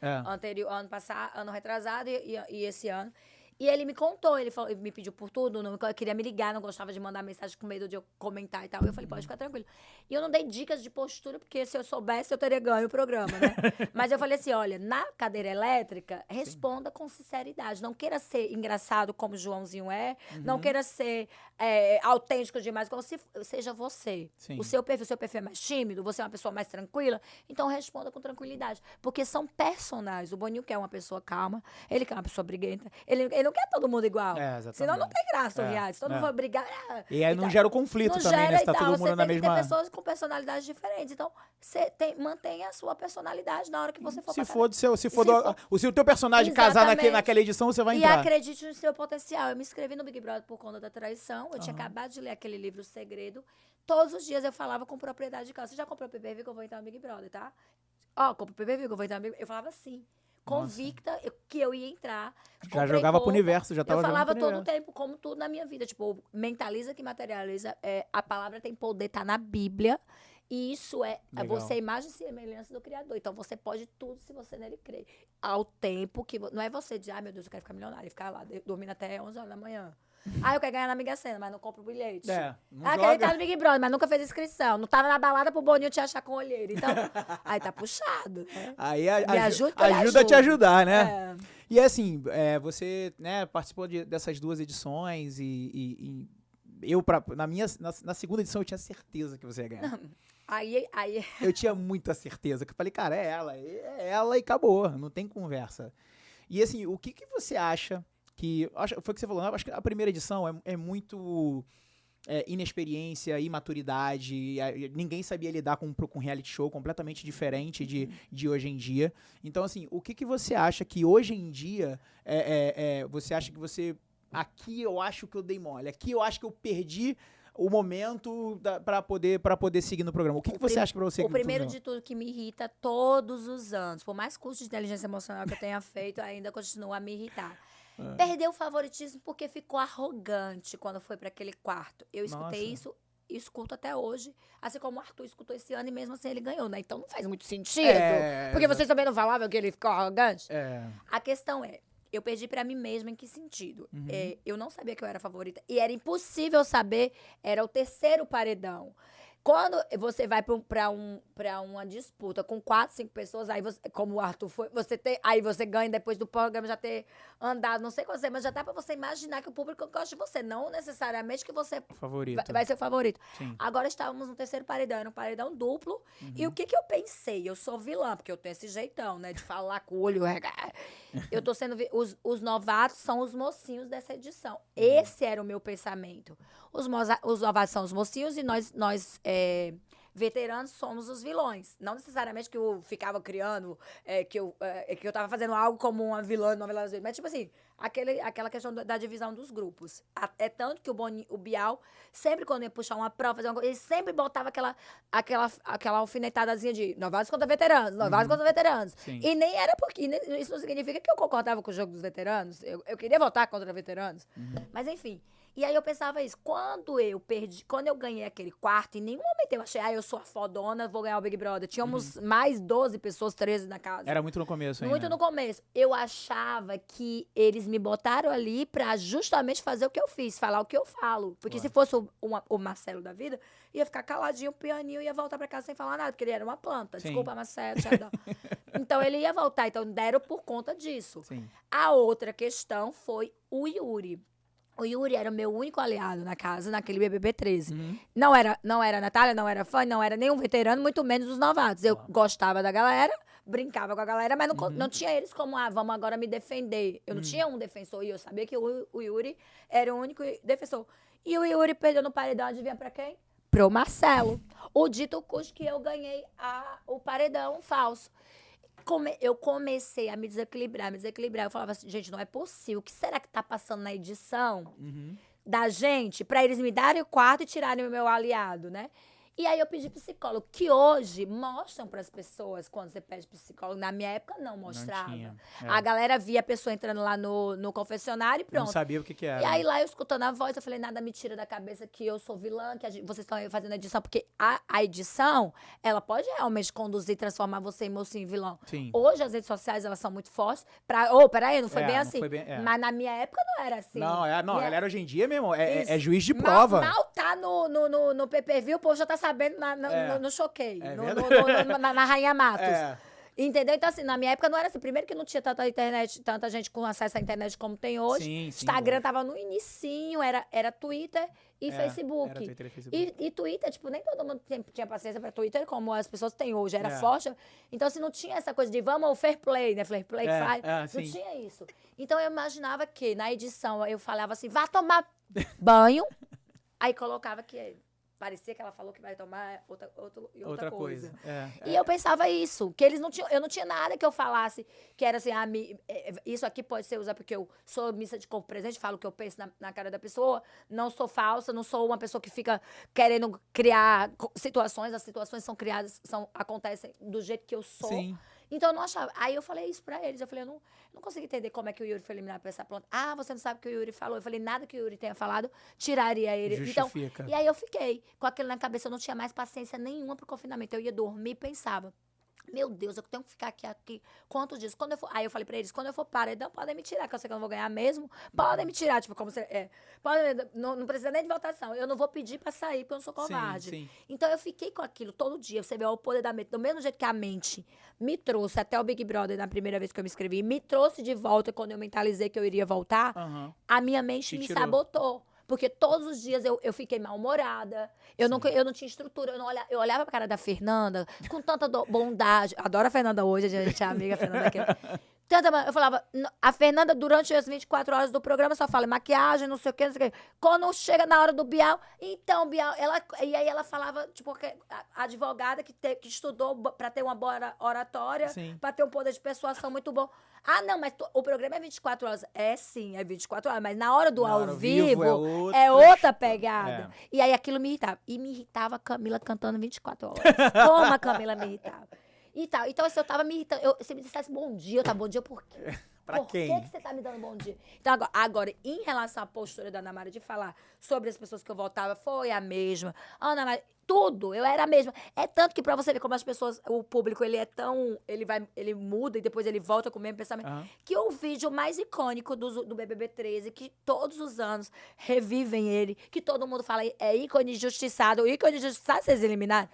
Ano passado, ano retrasado e esse ano. E ele me contou, ele me pediu por tudo, não queria me ligar, não gostava de mandar mensagem com medo de eu comentar e tal. Eu falei, pode ficar tranquilo. E eu não dei dicas de postura, porque se eu soubesse, eu teria ganho o programa, né? Mas eu falei assim, olha, na cadeira elétrica, responda com sinceridade. Não queira ser engraçado como o Joãozinho é, não queira ser autêntico demais, como se seja você. Sim. O seu perfil é mais tímido, você é uma pessoa mais tranquila, então responda com tranquilidade. Porque são personagens. O Boninho quer uma pessoa calma, ele quer uma pessoa briguenta, ele não quer todo mundo igual. Senão não tem graça o reality. Se todo mundo for brigar... E aí não gera o conflito também, né? Se tá todo mundo na mesma... Você tem pessoas com personalidades diferentes. Então, mantenha a sua personalidade na hora que você for se o teu personagem casar naquela edição, você vai entrar. E acredite no seu potencial. Eu me inscrevi no Big Brother por conta da traição. Eu tinha acabado de ler aquele livro, O Segredo. Todos os dias eu falava com propriedade de casa. Você já comprou o PPV que eu vou entrar no Big Brother, tá? Comprou o PPV que eu vou entrar no Big Brother. Eu falava assim. Convicta que eu ia entrar. Já jogava pro universo, já tava jogando pro universo. Eu falava todo o tempo, como tudo na minha vida. Tipo, mentaliza que materializa. A palavra tem poder, tá na Bíblia. E isso você é imagem e semelhança do Criador. Então, você pode tudo se você nele crer. Ao tempo que... Não é você dizer, meu Deus, eu quero ficar milionário. E ficar lá, dormindo até 11 horas da manhã. Eu quero ganhar na Mega Sena, mas não compro o bilhete. Quero entrar no Big Brother, mas nunca fez inscrição. Não tava na balada pro Boninho te achar com olheiro. Então, aí tá puxado. Né? Aí ajuda a te ajudar, né? E assim, você, né, participou dessas 2 edições e eu, na segunda edição, eu tinha certeza que você ia ganhar. Aí... Eu tinha muita certeza. Que eu falei, cara, é ela e acabou. Não tem conversa. E assim, o que você acha... foi o que você falou, acho que a primeira edição é muito inexperiência, imaturidade, ninguém sabia lidar com reality show completamente diferente de hoje em dia. Então, assim, o que você acha que hoje em dia, você acha que você... Aqui eu acho que eu dei mole, aqui eu acho que eu perdi o momento para poder seguir no programa. O que você acha para você? O primeiro de tudo que me irrita todos os anos, por mais curso de inteligência emocional que eu tenha feito, ainda continua a me irritar. Perdeu o favoritismo porque ficou arrogante quando foi para aquele quarto. Eu escutei isso e escuto até hoje. Assim como o Arthur escutou esse ano e mesmo assim ele ganhou, né? Então não faz muito sentido. Porque vocês também não falavam que ele ficou arrogante? A questão eu perdi pra mim mesma em que sentido? Eu não sabia que eu era favorita. E era impossível saber, era o 3º paredão. Quando você vai pra uma disputa com 4, 5 pessoas, aí você, como o Arthur foi, aí você ganha depois do programa já ter andado, não sei quanto, mas já dá pra você imaginar que o público gosta de você, não necessariamente que você vai ser o favorito. Sim. Agora estávamos no 3º paredão, era um paredão duplo, e o que eu pensei? Eu sou vilã, porque eu tenho esse jeitão, né, de falar com o olho... Eu tô sendo... Os novatos são os mocinhos dessa edição. Esse era o meu pensamento. Os novatos são os mocinhos e nós veteranos somos os vilões. Não necessariamente que eu ficava criando, que eu tava fazendo algo como uma vilã, novela, mas tipo assim, aquela questão da divisão dos grupos. É tanto que o Bial, sempre quando ia puxar uma prova, fazer uma coisa, ele sempre botava aquela alfinetadazinha de novatos contra veteranos, novatos contra veteranos. Sim. E nem era porque isso não significa que eu concordava com o jogo dos veteranos. Eu queria votar contra veteranos. Mas enfim. E aí eu pensava isso. Quando eu ganhei aquele quarto, em nenhum momento eu achei, eu sou a fodona, vou ganhar o Big Brother. Tínhamos mais 12 pessoas, 13 na casa. Era muito no começo ainda. Muito no começo. Eu achava que eles me botaram ali pra justamente fazer o que eu fiz, falar o que eu falo. Porque se fosse o Marcelo da vida, ia ficar caladinho, pianinho, ia voltar pra casa sem falar nada, porque ele era uma planta. Sim. Desculpa, Marcelo, Xadão. Então ele ia voltar. Então deram por conta disso. Sim. A outra questão foi o Yuri. O Yuri era o meu único aliado na casa, naquele BBB 13. Não era a Natália, não era fã, não era nenhum veterano, muito menos os novatos. Eu gostava da galera, brincava com a galera, mas não tinha eles como, vamos agora me defender. Eu não tinha um defensor, e eu sabia que o Yuri era o único defensor. E o Yuri perdeu no paredão, adivinha pra quem? Pro Marcelo. O dito cujo que eu ganhei o paredão falso. Eu comecei a me desequilibrar. Eu falava assim, gente, não é possível. O que será que tá passando na edição da gente pra eles me darem o quarto e tirarem o meu aliado, né? E aí eu pedi psicólogo, que hoje mostram pras pessoas quando você pede psicólogo. Na minha época não mostrava. Não tinha. A galera via a pessoa entrando lá no confessionário e pronto. Não sabia o que era. E aí lá eu escutando a voz, eu falei, nada me tira da cabeça que eu sou vilã, que vocês estão aí fazendo a edição. Porque a edição, ela pode realmente conduzir, transformar você em mocinho e vilão. Sim. Hoje as redes sociais, elas são muito fortes. Peraí, não foi bem assim. Mas na minha época não era assim. Não, a galera hoje em dia mesmo é juiz de prova. Mal tá no PPV, o povo já tá sabendo no Choquei, na Rainha Matos. Entendeu? Então, assim, na minha época não era assim. Primeiro que não tinha tanta gente com acesso à internet como tem hoje. Sim, Instagram tava no inicinho, era Twitter e Facebook. Era Twitter e Facebook. E Twitter, tipo, nem todo mundo tinha paciência pra Twitter como as pessoas têm hoje. Era forte. Então, assim, não tinha essa coisa de vamos ao fair play, né? Fair play que faz. Não tinha isso. Então, eu imaginava que na edição eu falava assim, vá tomar banho. Aí colocava que parecia que ela falou que vai tomar outra coisa. E eu pensava isso, que eles não tinham, eu não tinha nada que eu falasse que era assim, isso aqui pode ser usado porque eu sou missa de corpo presente, falo o que eu penso na cara da pessoa, não sou falsa, não sou uma pessoa que fica querendo criar situações, as situações são criadas, acontecem do jeito que eu sou. Sim. Então, eu não achava. Aí eu falei isso pra eles. Eu falei, eu não consigo entender como é que o Yuri foi eliminado por essa planta. Você não sabe o que o Yuri falou. Eu falei, nada que o Yuri tenha falado tiraria ele. Justifica. Então, e aí eu fiquei com aquilo na cabeça. Eu não tinha mais paciência nenhuma pro confinamento. Eu ia dormir e pensava, meu Deus, eu tenho que ficar aqui quantos dias? Aí eu falei pra eles, quando eu for paredão, podem me tirar, que eu sei que eu não vou ganhar mesmo. Podem me tirar, tipo, como você... não precisa nem de votação. Eu não vou pedir pra sair, porque eu não sou covarde. Sim. Então, eu fiquei com aquilo todo dia. Você vê o poder da mente. Do mesmo jeito que a mente me trouxe até o Big Brother, na primeira vez que eu me inscrevi, me trouxe de volta quando eu mentalizei que eu iria voltar, a minha mente me sabotou. Porque todos os dias eu fiquei mal-humorada, eu não tinha estrutura, eu olhava pra cara da Fernanda com tanta bondade. Adoro a Fernanda hoje, a gente é amiga, a Fernanda aqui. Eu falava, a Fernanda, durante as 24 horas do programa, só fala maquiagem, não sei o quê, não sei o quê. Quando chega na hora do Bial, então, Bial, e aí ela falava, tipo, a advogada que estudou pra ter uma boa oratória, pra ter um poder de persuasão muito bom. Não, mas o programa é 24 horas. Sim, é 24 horas, mas na hora do ao vivo é outra pegada. E aí aquilo me irritava. E me irritava a Camila cantando 24 horas. Como a Camila me irritava. E tal. Então, se eu tava me irritando, se me dissesse bom dia, eu tava bom dia por quê? Pra quem? Por que você tá me dando bom dia? Então, agora, em relação à postura da Ana Maria de falar sobre as pessoas que eu votava, foi a mesma. Ana Maria, tudo, eu era a mesma. É tanto que pra você ver como as pessoas, o público, ele é tão... Ele muda e depois ele volta com o mesmo pensamento. Que o vídeo mais icônico do BBB 13, que todos os anos revivem ele, que todo mundo fala, é ícone injustiçado. O ícone injustiçado, vocês eliminaram?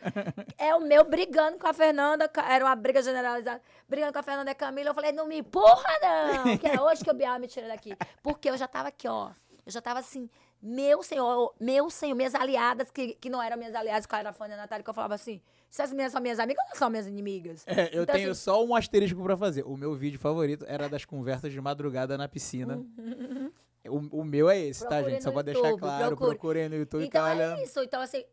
É o meu brigando com a Fernanda, era uma briga generalizada, brigando com a Fernanda e a Camila. Eu falei, não me empurra, não, que é hoje que o Bial me tira daqui. Porque eu já tava aqui, ó. Eu já tava assim, meu senhor, minhas aliadas, que não eram minhas aliadas, que era a Fânia e a Natália, que eu falava assim, se as meninas são minhas amigas, não são minhas inimigas. Eu então, tenho assim, só um asterisco pra fazer. O meu vídeo favorito era das conversas de madrugada na piscina. O meu é esse, tá, Procure gente? Só no pra deixar YouTube, claro, procure. procurei no YouTube. Então tá, é olha... isso. Então, assim,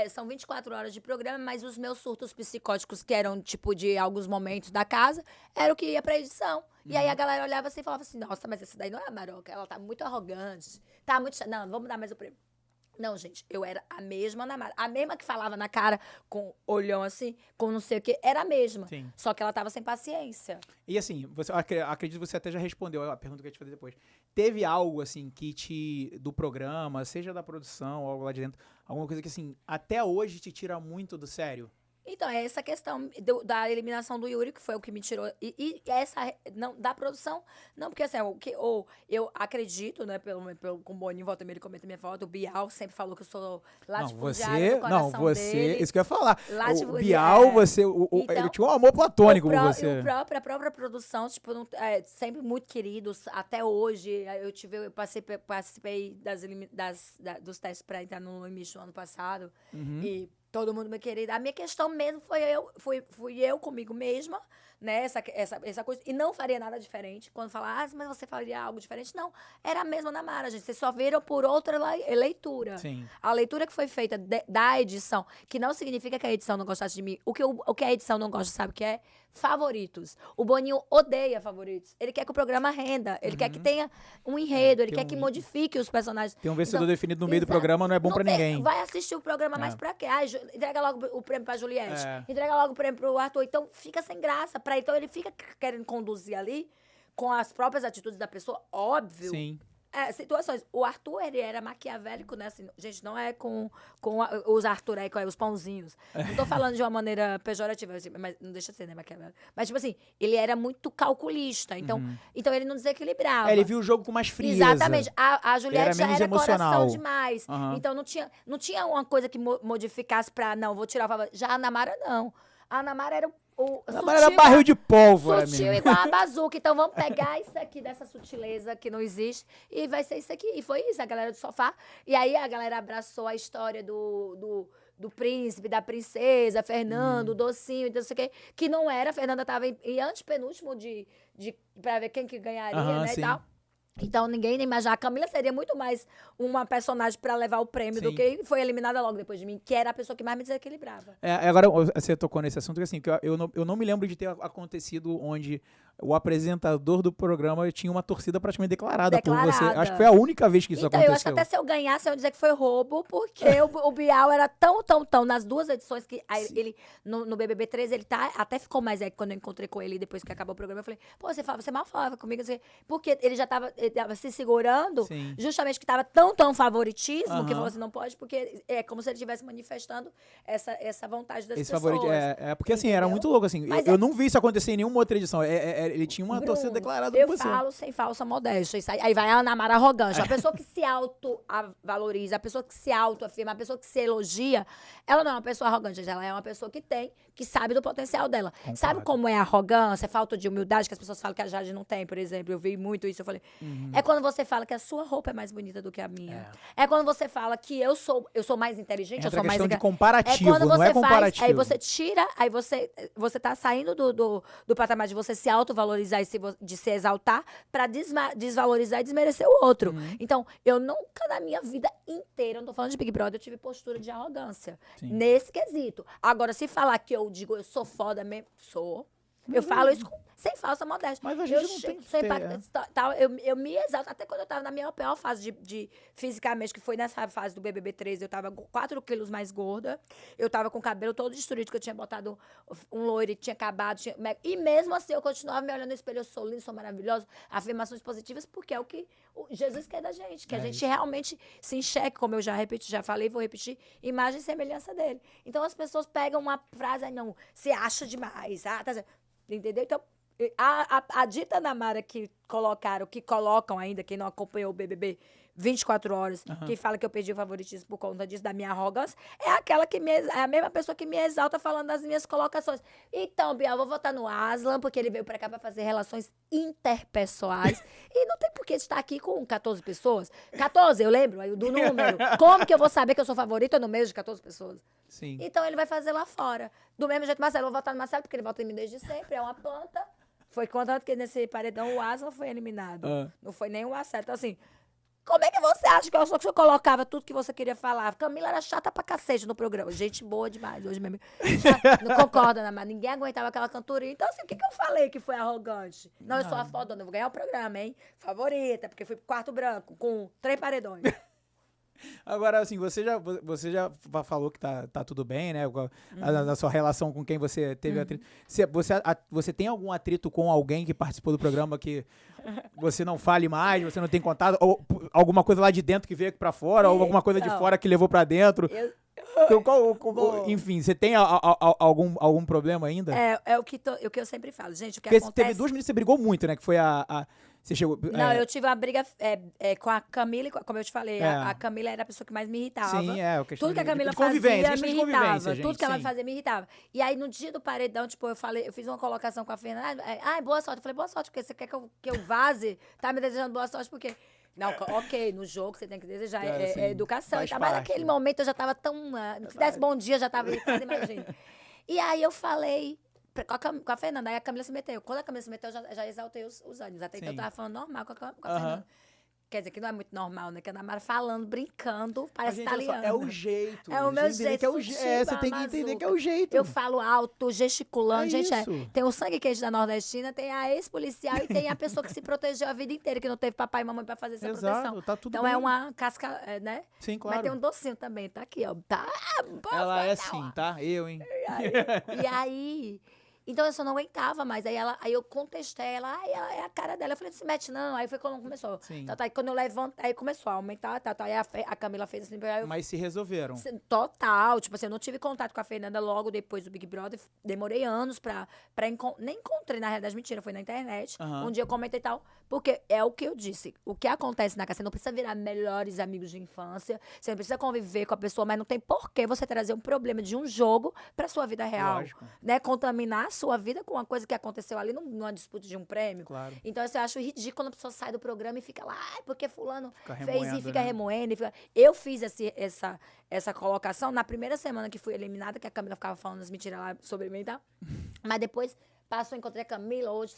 são 24 horas de programa, mas os meus surtos psicóticos, que eram, tipo, de alguns momentos da casa, era o que ia pra edição. E aí a galera olhava assim e falava assim, nossa, mas essa daí não é a Maroca, ela tá muito arrogante, tá muito... Não, vamos dar mais o prêmio. Não, gente, eu era a mesma Ana Mara. A mesma que falava na cara, com olhão assim, com não sei o quê, era a mesma. Sim. Só que ela tava sem paciência. E assim, acredito que você até já respondeu a pergunta que eu ia te fazer depois. Teve algo, assim, do programa, seja da produção, algo lá de dentro, alguma coisa que, assim, até hoje te tira muito do sério? Então, é essa questão da eliminação do Yuri, que foi o que me tirou. E essa, não, da produção, não, porque assim, eu acredito, né, com o Boninho, volta e meia, ele comenta minha foto, o Bial sempre falou que eu sou latifundiária do coração dele. Isso que eu ia falar. O Latifundiária, Bial, você, ele então, tinha um amor platônico por você. A própria produção, tipo, sempre muito queridos, até hoje. Eu participei dos testes para entrar no Limite no ano passado. E todo mundo me querido. A minha questão mesmo fui eu comigo mesma, né? Essa coisa. E não faria nada diferente. Quando falar, mas você faria algo diferente? Não. Era a mesma Ana Mara, gente. Vocês só viram por outra leitura. Sim. A leitura que foi feita da edição, que não significa que a edição não gostasse de mim. O que a edição não gosta, sabe o que é? Favoritos. O Boninho odeia favoritos. Ele quer que o programa renda. Ele quer que tenha um enredo. Ele quer que modifique os personagens. Tem um vencedor definido no meio do programa, não é bom pra ninguém. Vai assistir o programa mais pra quê? Entrega logo o prêmio pra Juliette. Entrega logo o prêmio pro Arthur. Então, fica sem graça. Então, ele fica querendo conduzir ali com as próprias atitudes da pessoa. Óbvio. Sim. Situações. O Arthur, ele era maquiavélico, né? Assim, gente, não é com os Arthur, os pãozinhos. Não tô falando de uma maneira pejorativa, assim, mas não deixa de ser, né, maquiavélico. Mas, tipo assim, ele era muito calculista. Então ele não desequilibrava. Ele viu o jogo com mais frieza. Exatamente. A Juliette já era emocional. coração demais. Então, não tinha uma coisa que modificasse pra, não, vou tirar o favor. Já a Ana Mara, não. A Ana Mara era era barril de pólvora, sutil mesmo. igual a bazuca. Então vamos pegar isso aqui, dessa sutileza que não existe, e vai ser isso aqui. E foi isso, a galera do sofá. E aí a galera abraçou a história do príncipe, da princesa, Fernando, o docinho, então não sei o quê. Que não era, a Fernanda tava em antepenúltimo pra ver quem que ganharia, né, sim. e tal. Então, ninguém nem imagina. A Camila seria muito mais uma personagem pra levar o prêmio do que foi eliminada logo depois de mim, que era a pessoa que mais me desequilibrava. Agora, você tocou nesse assunto, que assim, que eu não me lembro de ter acontecido onde o apresentador do programa tinha uma torcida praticamente declarada por você. Acho que foi a única vez que isso aconteceu. Eu acho que até se eu ganhasse, eu ia dizer que foi roubo, porque o Bial era tão, nas duas edições, que ele, no BBB 13, ele até ficou mais, quando eu encontrei com ele, depois que acabou o programa, eu falei, pô, você mal falava comigo, porque ele já tava se segurando, justamente que tava tão favoritismo, que falou assim, não pode, porque é como se ele estivesse manifestando essa vontade das pessoas. Porque assim, era muito louco, assim, eu não vi isso acontecer em nenhuma outra edição, ele tinha uma torcida declarada por você. Eu falo sem falsa modéstia, aí vai a Ana Mara arrogante, a pessoa que se auto-valoriza, a pessoa que se auto-afirma, a pessoa que se elogia, ela não é uma pessoa arrogante, ela é uma pessoa que sabe do potencial dela. Concordo. Sabe como é a arrogância, falta de humildade, que as pessoas falam que a Jade não tem, por exemplo, eu vi muito isso, eu falei, é quando você fala que a sua roupa é mais bonita do que a minha. É quando você fala que eu sou mais inteligente, eu sou mais... de comparativo, quando você não é comparativo. Aí você tira, aí você tá saindo do patamar de você se autovalorizar e de se exaltar pra desvalorizar e desmerecer o outro. Então, eu nunca na minha vida inteira, eu não tô falando de Big Brother, eu tive postura de arrogância. Nesse quesito. Agora, se falar que eu digo, eu sou foda mesmo, sou. Eu falo isso sem falsa modéstia. Mas a gente não tem que ter, eu me exalto. Até quando eu tava na minha pior fase de fisicamente, que foi nessa fase do BBB 13, eu tava 4 quilos mais gorda. Eu tava com o cabelo todo destruído, que eu tinha botado um loiro e tinha acabado. E mesmo assim, eu continuava me olhando no espelho. Eu sou linda, sou maravilhosa. Afirmações positivas, porque é o que Jesus quer da gente. Que a gente realmente se enxergue, como eu já falei, vou repetir, imagem e semelhança dele. Então, as pessoas pegam uma frase, não, se acha demais. Entendeu? Então, a dita Ana Mara que colocam ainda, quem não acompanhou o BBB 24 horas, que fala que eu perdi o favoritismo por conta disso, da minha arrogância, é a mesma pessoa que me exalta falando das minhas colocações. Então, Biel, eu vou votar no Aslan, porque ele veio pra cá pra fazer relações interpessoais. E não tem por que estar aqui com 14 pessoas. 14, eu lembro do número. Como que eu vou saber que eu sou favorita no meio de 14 pessoas? Sim. Então, ele vai fazer lá fora. Do mesmo jeito, Marcelo, eu vou votar no Marcelo, porque ele vota em mim desde sempre, é uma planta. Foi contanto que nesse paredão o Aslan foi eliminado. Não foi nem o Marcelo. Então, assim, Como é que você acha que eu só que eu colocava tudo que você queria falar? Camila era chata pra cacete no programa. Gente boa demais, hoje mesmo. Não concorda, né? Mas ninguém aguentava aquela cantoria. Então, assim, o que eu falei que foi arrogante? Não, eu sou a fodona, eu vou ganhar o programa, hein? Favorita, porque fui pro quarto branco, com 3 paredões. Agora, assim, você já falou que tá tudo bem, né? Na sua relação com quem você teve atrito. Você tem algum atrito com alguém que participou do programa que você não fale mais, você não tem contato? Ou alguma coisa lá de dentro que veio aqui pra fora? Ou alguma coisa de fora que levou pra dentro? Enfim, você tem algum problema ainda? É o que eu sempre falo. Gente, o que Porque acontece... teve 2 meninas que você brigou muito, né? Que foi você chegou... Não, eu tive uma briga com a Camila, como eu te falei, a Camila era a pessoa que mais me irritava. Sim, tudo que a Camila fazia me irritava. Tudo que ela fazia me irritava. E aí, no dia do paredão, tipo, eu fiz uma colocação com a Fernanda. Boa sorte. Eu falei, boa sorte, porque você quer que eu vaze? Tá me desejando boa sorte, porque... Não, ok, no jogo você tem que desejar assim, educação e tal. Mas naquele momento eu já tava tão... Se desse bom dia, já tava irritada, imagina. E aí eu falei... Com a Fernanda, aí a Camila se meteu. Quando a Camila se meteu, eu já exaltei os ânimos. Até então eu tava falando normal com a Fernanda. Quer dizer, que não é muito normal, né? Que a Ana Mara falando, brincando, parece italiana. É o jeito. É o meu jeito. Você tem que entender que é o jeito. Eu falo alto, gesticulando. Gente, isso. Tem o sangue quente da nordestina, tem a ex-policial e tem a pessoa que se protegeu a vida inteira, que não teve papai e mamãe pra fazer essa proteção. Tá tudo então bem. É uma casca, né? Sim, claro. Mas tem um docinho também, tá aqui, ó. Tá, ela é assim, tá? Eu, hein? E aí... Então eu só não aguentava mais. Aí eu contestei ela, ela é a cara dela. Eu falei, não se mete não. Aí foi quando começou. Aí quando eu levanto, aí começou a aumentar, Aí a Camila fez assim. Mas se resolveram. Total. Tipo assim, eu não tive contato com a Fernanda logo depois do Big Brother. Demorei anos pra nem encontrei, na realidade, mentira, foi na internet. Um dia eu comentei e tal. Porque é o que eu disse. O que acontece na casa, você não precisa virar melhores amigos de infância. Você não precisa conviver com a pessoa, mas não tem porquê você trazer um problema de um jogo pra sua vida real. Lógico. Né? Contaminar a sua vida com uma coisa que aconteceu ali numa disputa de um prêmio. Claro. Então, assim, eu acho ridículo quando a pessoa sai do programa e fica lá, porque fulano fez e fica remoendo. Eu fiz essa colocação na primeira semana que fui eliminada, que a Camila ficava falando as mentiras lá sobre mim e tal. Mas depois... encontrei a Camila, hoje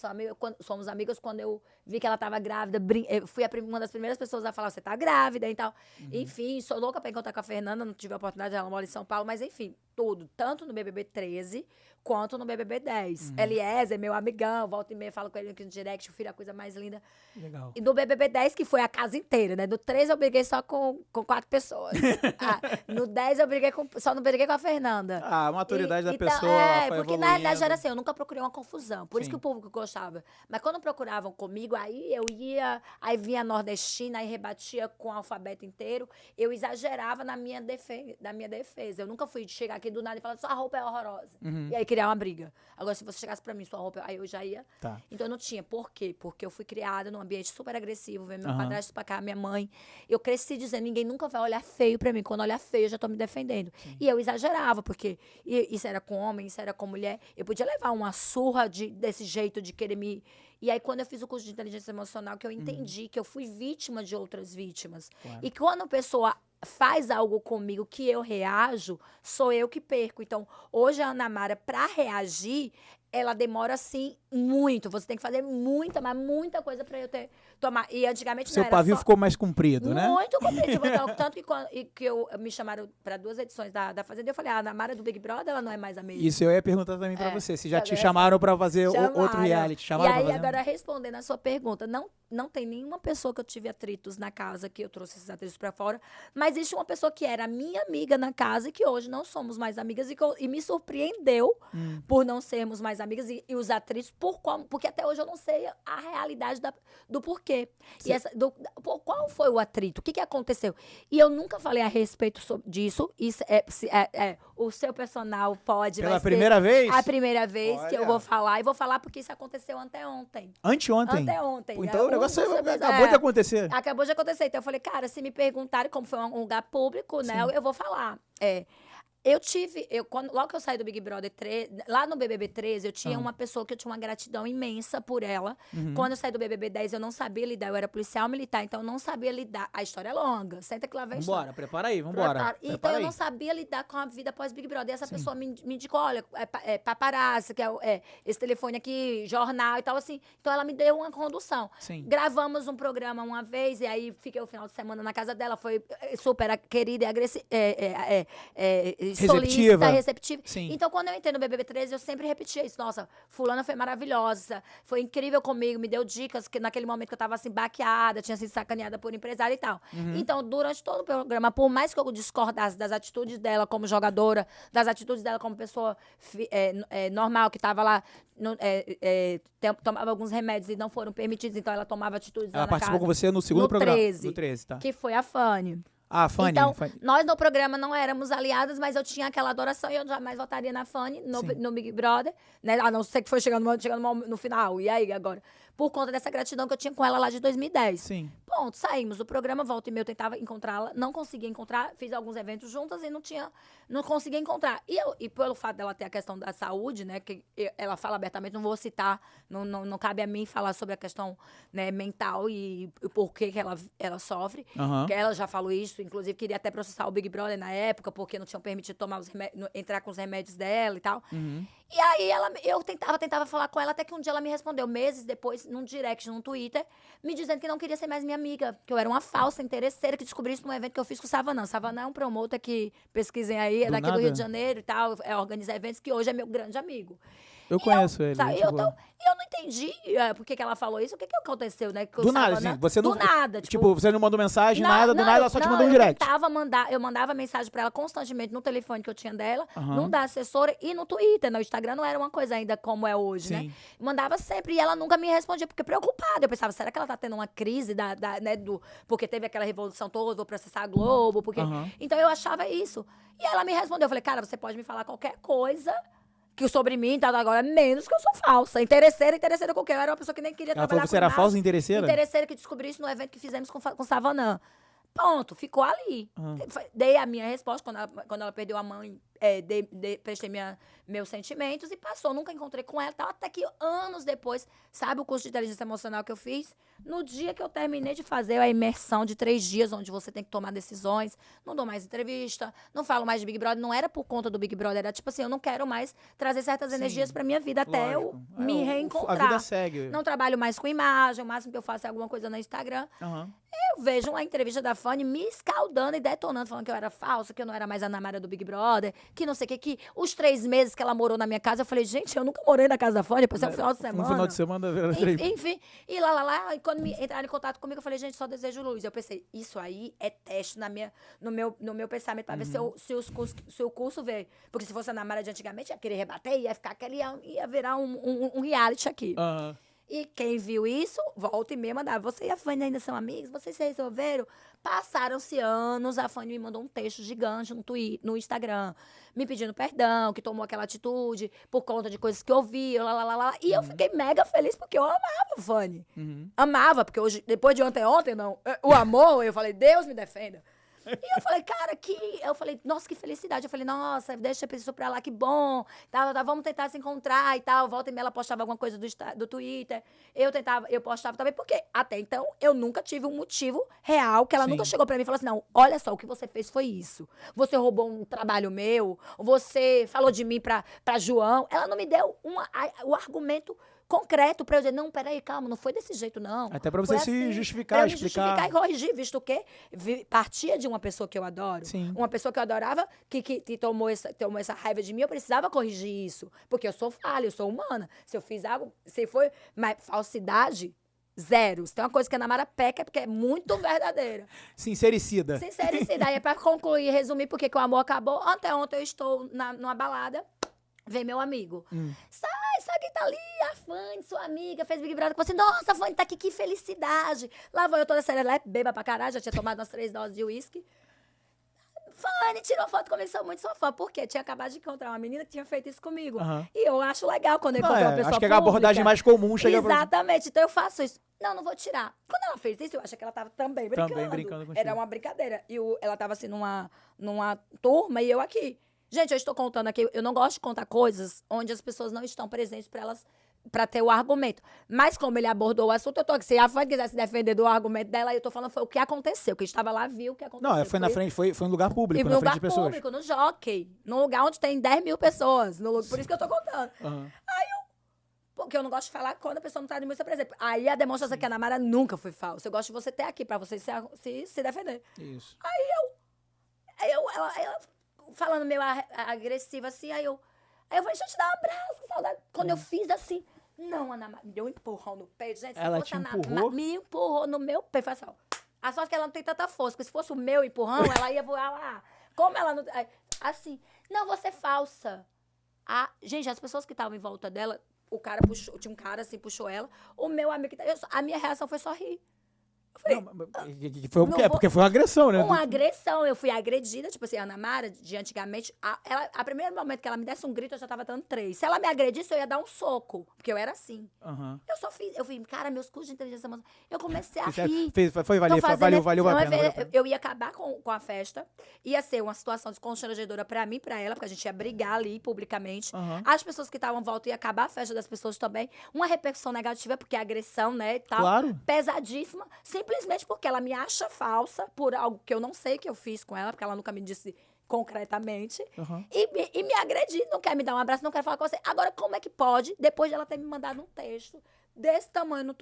somos amigas. Quando eu vi que ela tava grávida, eu fui uma das primeiras pessoas a falar, você tá grávida e tal. Enfim, sou louca pra encontrar com a Fernanda, não tive a oportunidade, ela mora em São Paulo, mas enfim, tudo. Tanto no BBB 13, quanto no BBB 10. Eliezer, meu amigão, volta e meia, falo com ele aqui no direct, o filho é a coisa mais linda. Legal. E do BBB 10, que foi a casa inteira, né? Do 13 eu briguei só com 4 pessoas. No 10 eu só não briguei com a Fernanda. A maturidade da pessoa foi porque na realidade era assim, eu nunca procurei uma confusão. Por isso que o público gostava. Mas quando procuravam comigo, aí eu ia, aí vinha a nordestina, aí rebatia com o alfabeto inteiro. Eu exagerava na minha defesa. Eu nunca fui chegar aqui do nada e falar, sua roupa é horrorosa. E aí criar uma briga. Agora, se você chegasse pra mim, sua roupa, aí eu já ia. Tá. Então eu não tinha. Por quê? Porque eu fui criada num ambiente super agressivo, vendo meu padrasto pra cá, minha mãe. Eu cresci dizendo, ninguém nunca vai olhar feio pra mim. Quando olhar feio, eu já tô me defendendo. E eu exagerava, porque isso era com homem, isso era com mulher. Eu podia levar uma surra desse jeito de querer me... E aí, quando eu fiz o curso de inteligência emocional, que eu entendi que eu fui vítima de outras vítimas. Claro. E quando a pessoa faz algo comigo que eu reajo, sou eu que perco. Então, hoje a Ana Mara, pra reagir, ela demora, assim, muito. Você tem que fazer muita coisa pra eu tomar. E antigamente Seu não era pavio ficou mais comprido, né? Muito comprido. Tanto que me chamaram pra 2 edições da Fazenda, eu falei, a Ana Mara do Big Brother, ela não é mais a mesma. Isso eu ia perguntar também pra você. Se já te chamaram pra fazer outro reality. E aí, agora, respondendo a sua pergunta, não tem nenhuma pessoa que eu tive atritos na casa, que eu trouxe esses atritos pra fora, mas existe uma pessoa que era minha amiga na casa e que hoje não somos mais amigas e me surpreendeu por não sermos mais amigas e os atritos, porque até hoje eu não sei a realidade do porquê. Qual foi o atrito? O que aconteceu? E eu nunca falei a respeito disso. Isso o seu personal Pela primeira vez? A primeira vez que eu vou falar. E vou falar porque isso aconteceu anteontem. Anteontem? Anteontem. Então o negócio acabou de acontecer. Acabou de acontecer. Então eu falei, cara, se me perguntarem como foi um lugar público, né, eu vou falar. Logo que eu saí do Big Brother 13, lá no BBB 13, eu tinha uma pessoa que eu tinha uma gratidão imensa por ela. Quando eu saí do BBB 10, eu não sabia lidar, eu era policial militar, então eu não sabia lidar. A história é longa, senta que lá vem a história. Vambora, prepara aí, vambora. Então eu não sabia lidar com a vida pós Big Brother. E essa pessoa me indicou, olha, paparazzi, que é esse telefone aqui, jornal e tal, assim. Então ela me deu uma condução. Sim. Gravamos um programa uma vez, e aí fiquei o final de semana na casa dela, foi super querida e agressiva. Receptiva. Sim. Então, quando eu entrei no BBB 13, eu sempre repetia isso. Nossa, fulana foi maravilhosa, foi incrível comigo, me deu dicas, que naquele momento que eu tava assim, baqueada, tinha sido sacaneada por empresário e tal. Então, durante todo o programa, por mais que eu discordasse das atitudes dela como jogadora, das atitudes dela como pessoa normal, que tava lá, tomava alguns remédios e não foram permitidos, então ela tomava atitudes Ela na participou casa. com você no segundo programa? 13, No 13, tá. que foi a Fanny. Ah, Fanny. Então, nós no programa não éramos aliadas, mas eu tinha aquela adoração e eu jamais votaria na Fanny no Big Brother, né? A não ser que foi chegando no final. E aí, agora? Por conta dessa gratidão que eu tinha com ela lá de 2010. Sim. Ponto, saímos do programa, volta e meia eu tentava encontrá-la, não conseguia encontrar, fiz alguns eventos juntas e não conseguia encontrar. E pelo fato dela ter a questão da saúde, né, que ela fala abertamente, não vou citar, não cabe a mim falar sobre a questão, né, mental e o porquê que ela sofre, que ela já falou isso, inclusive queria até processar o Big Brother na época, porque não tinham permitido tomar entrar com os remédios dela e tal. E aí eu tentava falar com ela, até que um dia ela me respondeu, meses depois, num direct, num Twitter, me dizendo que não queria ser mais minha amiga, que eu era uma falsa interesseira, que descobri isso num evento que eu fiz com o Savanã. Savanã é um promotor que, pesquisem aí, é daqui do Rio de Janeiro e tal, organiza eventos, que hoje é meu grande amigo. Eu conheço ele. Sabe, eu não entendi por que ela falou isso. O que aconteceu, né? Do nada, assim, você não... Do nada. Tipo, você não mandou mensagem, do nada ela só te mandou um direct. Eu mandava mensagem pra ela constantemente no telefone que eu tinha dela, no da assessora e no Twitter. No Instagram não era uma coisa ainda como é hoje, né? Mandava sempre e ela nunca me respondia, porque preocupada. Eu pensava, será que ela tá tendo uma crise, né, porque teve aquela revolução toda, vou processar a Globo, porque... Então eu achava isso. E ela me respondeu, eu falei, cara, você pode me falar qualquer coisa... que sobre mim, tá, agora, menos que eu sou falsa. Interesseira com o quê? Eu era uma pessoa que nem queria trabalhar com Ela falou que você era falsa e interesseira? Interesseira, que descobri isso no evento que fizemos com Savanã. Ponto, ficou ali. Dei a minha resposta quando ela perdeu a mãe, prestei meus sentimentos e passou. Nunca encontrei com ela, tal, até que anos depois, sabe o curso de inteligência emocional que eu fiz? No dia que eu terminei de fazer a imersão de 3 dias, onde você tem que tomar decisões, não dou mais entrevista, não falo mais de Big Brother, não era por conta do Big Brother, era tipo assim, eu não quero mais trazer certas energias pra minha vida até eu me reencontrar. A vida segue. Não trabalho mais com imagem, o máximo que eu faço é alguma coisa no Instagram. Eu vejo uma entrevista da Fanny me escaldando e detonando, falando que eu era falsa, que eu não era mais a Ana Maria do Big Brother, que não sei o que os 3 meses que ela morou na minha casa, eu falei, gente, eu nunca morei na casa da Fanny, passei um final de semana. Um final de semana. Enfim, e lá, e quando me entraram em contato comigo, eu falei, gente, só desejo luz. Eu pensei, isso aí é teste no meu pensamento, pra ver se o curso veio. Porque se fosse a Ana Maria de antigamente, ia querer rebater, ia virar um reality aqui. E quem viu isso, volta e meia mandava. Você e a Fanny ainda são amigos? Vocês se resolveram? Passaram-se anos, a Fanny me mandou um texto gigante no Instagram, me pedindo perdão, que tomou aquela atitude por conta de coisas que eu vi, E eu fiquei mega feliz, porque eu amava a Fanny. Amava, porque hoje, depois de ontem, não. O amor, eu falei, Deus me defenda. E eu falei, cara, nossa, que felicidade. Eu falei, nossa, deixa isso pra lá, que bom. Vamos tentar se encontrar e tal. Volta e meia ela postava alguma coisa do Twitter. Eu postava também, porque até então eu nunca tive um motivo real, que ela nunca chegou pra mim e falou assim, não, olha só, o que você fez foi isso. Você roubou um trabalho meu, você falou de mim pra João. Ela não me deu o argumento concreto pra eu dizer, não, peraí, calma, não foi desse jeito, não. Até pra você se justificar, pra explicar. Justificar e corrigir, visto que partia de uma pessoa que eu adoro. Uma pessoa que eu adorava, que tomou essa raiva de mim, eu precisava corrigir isso. Porque eu sou falha, eu sou humana. Se eu fiz algo, se foi... Mas falsidade... Zero. Se tem uma coisa que a Ana Mara peca é porque é muito verdadeira. Sincericida. Aí é pra concluir, resumir porque que o amor acabou. Ontem eu estou numa balada, vem meu amigo. Sabe quem tá ali? A Fanny, sua amiga, fez Big Brother com você. Nossa, a Fanny tá aqui, que felicidade. Lá vou eu toda serelepe, beba pra caralho, já tinha tomado umas 3 doses de uísque. Fanny tirou foto comigo, sou muito sua fã. Por quê? Tinha acabado de encontrar uma menina que tinha feito isso comigo. E eu acho legal quando eu encontro uma pessoa acho que é pública. a abordagem mais comum. Exatamente. Então eu faço isso. Não vou tirar. Quando ela fez isso, eu achei que ela tava também brincando. Também brincando contigo. Era uma brincadeira. E ela tava assim numa turma e eu aqui. Gente, eu estou contando aqui, eu não gosto de contar coisas onde as pessoas não estão presentes para ter o argumento. Mas como ele abordou o assunto, eu tô aqui. Se a Fanny quiser se defender do argumento dela, eu tô falando foi o que aconteceu. Quem estava lá viu o que aconteceu. Não, foi na frente, foi em lugar público, na no frente lugar de pessoas. público, no Jockey. Num lugar onde tem 10 mil pessoas. Por isso que eu tô contando. Uhum. Porque eu não gosto de falar quando a pessoa não tá de música, por exemplo. Aí a demonstração que a Namara nunca foi falsa. Eu gosto de você ter aqui pra você se defender. Isso. Ela falando meio agressiva assim, aí eu falei, deixa eu te dar um abraço, que saudade. Quando eu fiz assim, não, Ana Maria, me deu um empurrão no peito. Gente, ela te empurrou? Me empurrou no meu peito. Falei assim, ó, a sorte que ela não tem tanta força, porque se fosse o meu empurrão, ela ia voar lá. Como ela não... Assim, não, você é falsa. Gente, as pessoas que estavam em volta dela, o cara puxou, tinha um cara assim, puxou ela. O meu amigo, a minha reação foi só rir. Porque foi uma agressão, né? Uma agressão. Eu fui agredida, tipo assim, a Ana Mara, de antigamente, a primeiro momento que ela me desse um grito, eu já tava dando 3. Se ela me agredisse, eu ia dar um soco, porque eu era assim. Uhum. Eu fui, cara, meus cursos de inteligência emocional, eu comecei a rir. Valeu a pena. Eu ia acabar com a festa, ia ser uma situação constrangedora pra mim e pra ela, porque a gente ia brigar ali publicamente. Uhum. As pessoas que estavam em volta ia acabar a festa das pessoas também. Uma repercussão negativa, porque a agressão, né, e tal. Claro. Pesadíssima. Simplesmente porque ela me acha falsa por algo que eu não sei que eu fiz com ela, porque ela nunca me disse concretamente. Uhum. E me agredir, não quer me dar um abraço, não quer falar com você. Agora, como é que pode, depois de ela ter me mandado um texto desse tamanho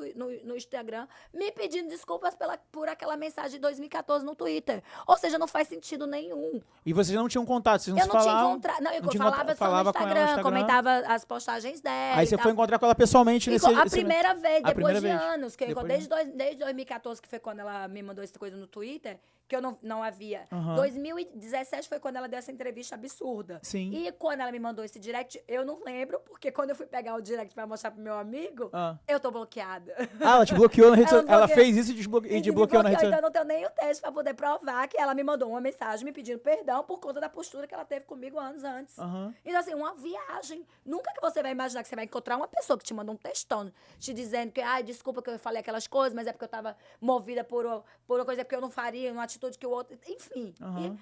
no Instagram, me pedindo desculpas por aquela mensagem de 2014 no Twitter? Ou seja, não faz sentido nenhum. E vocês não tinham contato, vocês não eu se não falavam? Tinha encontrado. Não, eu falava só no Instagram, comentava as postagens dela. Aí você foi encontrar com ela pessoalmente a primeira vez, depois de anos. Depois desde 2014, que foi quando ela me mandou essa coisa no Twitter, que eu não havia. Uhum. 2017 foi quando ela deu essa entrevista absurda. Sim. E quando ela me mandou esse direct, eu não lembro, porque quando eu fui pegar o direct pra mostrar pro meu amigo, eu tô bloqueada. Ela te bloqueou na rede social? Ela fez isso e te bloqueou na rede social? Então eu não tenho nem o texto pra poder provar que ela me mandou uma mensagem me pedindo perdão por conta da postura que ela teve comigo anos antes. Uhum. Então, assim, uma viagem. Nunca que você vai imaginar que você vai encontrar uma pessoa que te manda um textão te dizendo que, desculpa que eu falei aquelas coisas, mas é porque eu tava movida por uma coisa que eu não faria, uma atitude que o outro... Enfim. Uhum.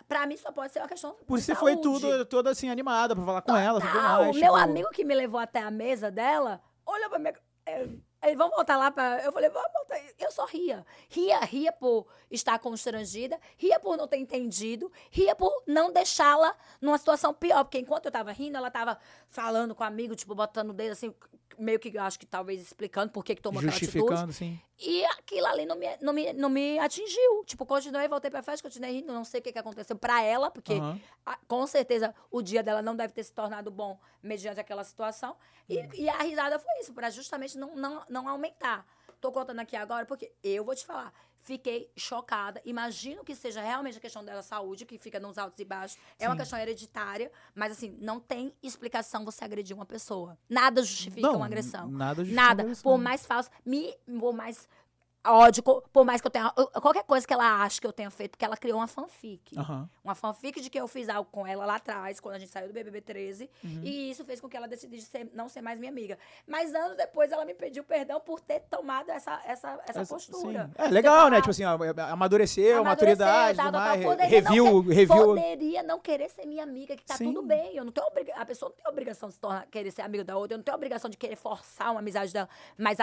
Pra mim só pode ser uma questão Por isso você foi toda assim, animada pra falar com ela. Tudo mais, o meu amigo que me levou até a mesa dela, olhou pra mim... Aí, vamos voltar lá pra... Eu falei, vamos voltar. Eu só ria. Ria por estar constrangida, ria por não ter entendido, ria por não deixá-la numa situação pior. Porque enquanto eu tava rindo, ela tava falando com o amigo, tipo, botando o dedo assim, meio que, acho que talvez explicando por que tomou aquela atitude. Justificando, sim. E aquilo ali não me atingiu. Tipo, continuei, voltei pra festa, continuei rindo. Não sei o que aconteceu pra ela, porque com certeza o dia dela não deve ter se tornado bom mediante aquela situação. E a risada foi isso, pra justamente não aumentar. Tô contando aqui agora porque eu vou te falar. Fiquei chocada. Imagino que seja realmente a questão dela saúde, que fica nos altos e baixos. É uma questão hereditária, mas assim, não tem explicação você agredir uma pessoa. Nada justifica uma agressão. Nada justifica uma agressão. Por mais falso, por mais ódio, por mais que eu tenha... Qualquer coisa que ela acha que eu tenha feito, porque ela criou uma fanfic. Uhum. Uma fanfic de que eu fiz algo com ela lá atrás, quando a gente saiu do BBB 13. E isso fez com que ela decidisse não ser mais minha amiga. Mas anos depois, ela me pediu perdão por ter tomado essa postura. Sim. É legal, né? Tipo assim, amadureceu, maturidade, tudo mais. Reviu. Poderia não querer ser minha amiga, que tá tudo bem. Eu não tenho a pessoa não tem obrigação de querer ser amiga da outra. Eu não tenho obrigação de querer forçar uma amizade dela. Mas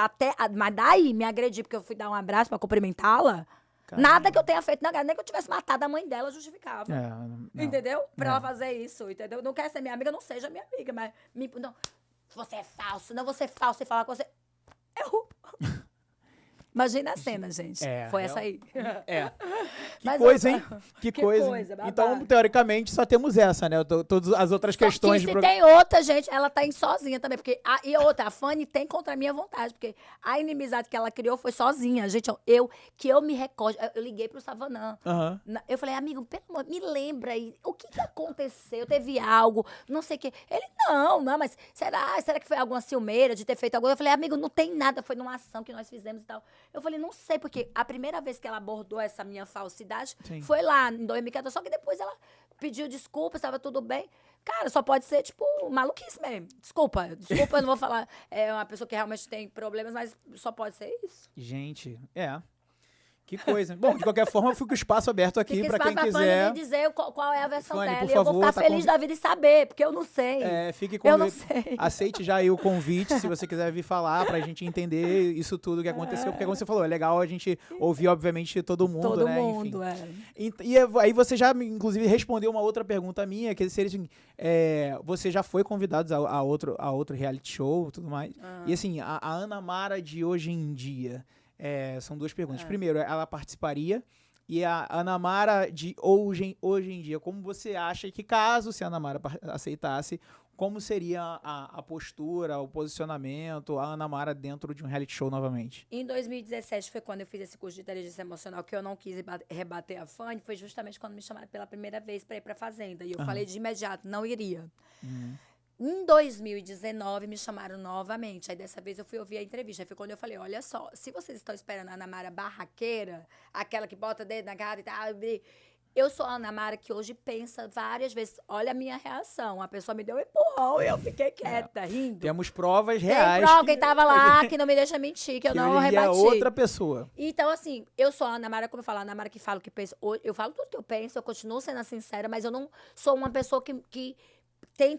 daí, me agredir, porque eu fui dar um abraço pra cumprimentá-la. Caramba. Nada que eu tenha feito, nem que eu tivesse matado a mãe dela justificava. Entendeu? Pra ela fazer isso, entendeu? Não quer ser minha amiga, não seja minha amiga, mas não, você é falso, não, você é falso e falar com você. Imagina a cena, gente. Foi essa aí. Que coisa, hein? Que coisa. Então, teoricamente, só temos essa, né? Todas as outras questões... Se tem outra, gente, ela tá sozinha também. Porque e outra, a Fanny tem contra a minha vontade. Porque a inimizade que ela criou foi sozinha. Gente, eu me recordo. Eu liguei pro Savanã. Eu falei, amigo, pelo amor, me lembra aí. O que aconteceu? Teve algo? Não sei o quê. Ele, não, mas será que foi alguma ciumeira de ter feito alguma coisa? Eu falei, amigo, não tem nada. Foi numa ação que nós fizemos e tal. Eu falei, não sei, porque a primeira vez que ela abordou essa minha falsidade foi lá em 2014, só que depois ela pediu desculpa, estava tudo bem. Cara, só pode ser, tipo, maluquice mesmo. Desculpa, eu não vou falar. É uma pessoa que realmente tem problemas, mas só pode ser isso. Gente, Que coisa. Bom, de qualquer forma, eu fico com o espaço aberto aqui para quem quiser. Me dizer qual é a versão Fanny, dela. por E eu vou favor, ficar feliz da vida em saber, porque eu não sei. Fique eu não sei. Aceite já aí o convite, se você quiser vir falar, pra gente entender isso tudo que aconteceu. Porque, como você falou, é legal a gente ouvir, obviamente, todo mundo, todo né? Mundo, E aí você já, inclusive, respondeu uma outra pergunta minha, que seria assim, você já foi convidado a outro reality show e tudo mais. E assim, a Ana Mara de hoje em dia... são duas perguntas. Primeiro, ela participaria. E a Ana Mara de hoje em dia, como você acha que, caso se a Ana Mara aceitasse, como seria a postura, o posicionamento, a Ana Mara dentro de um reality show novamente? Em 2017 foi quando eu fiz esse curso de inteligência emocional, que eu não quis rebater a Fanny, foi justamente quando me chamaram pela primeira vez para ir para Fazenda. E eu falei de imediato, não iria. Em 2019, me chamaram novamente. Aí, dessa vez, eu fui ouvir a entrevista. Aí foi quando eu falei, olha só, se vocês estão esperando a Ana Mara barraqueira, aquela que bota dedo na cara e tal, eu sou a Ana Mara que hoje pensa várias vezes, olha a minha reação. A pessoa me deu um empurrão e eu fiquei quieta, rindo. Temos provas reais. Tem prova, quem tava lá, que não me deixa mentir, que eu não rebati. É outra pessoa. Então, assim, eu sou a Ana Mara, como eu falo, a Ana Mara que fala o que pensa. Eu falo tudo que eu penso, eu continuo sendo sincera, mas eu não sou uma pessoa que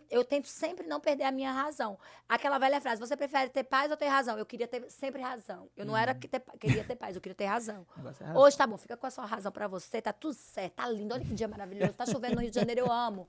eu tento sempre não perder a minha razão. Aquela velha frase, você prefere ter paz ou ter razão? Eu queria ter sempre razão. Eu não era queria ter paz, eu queria ter razão. Hoje tá bom, fica com a sua razão pra você, tá tudo certo, tá lindo, olha que dia maravilhoso, tá chovendo no Rio de Janeiro, eu amo.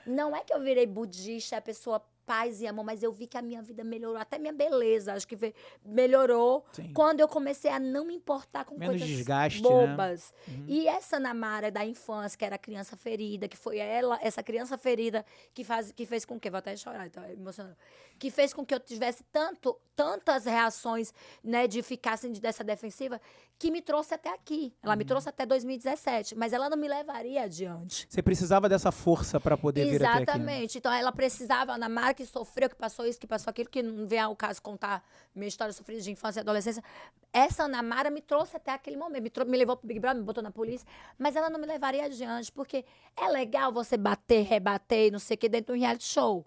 Não é que eu virei budista, a pessoa paz e amor, mas eu vi que a minha vida melhorou, até minha beleza, acho que melhorou. Sim. Quando eu comecei a não me importar com menos coisas desgaste, bobas. Né? E essa Ana Mara da infância, que era criança ferida, que foi ela, essa criança ferida, que fez com que, vou até chorar, então é emocionante, que fez com que eu tivesse tantas reações, né, de ficar assim, dessa defensiva, que me trouxe até aqui. Ela me trouxe até 2017, mas ela não me levaria adiante. Você precisava dessa força para poder vir até aqui. Exatamente. Então, ela precisava, a Ana Mara, que sofreu, que passou isso, que passou aquilo, que não vem ao caso contar minha história sofrida de infância e adolescência. Essa Ana Mara me trouxe até aquele momento, me levou pro Big Brother, me botou na polícia, mas ela não me levaria adiante, porque é legal você bater, rebater, não sei o que, dentro de um reality show,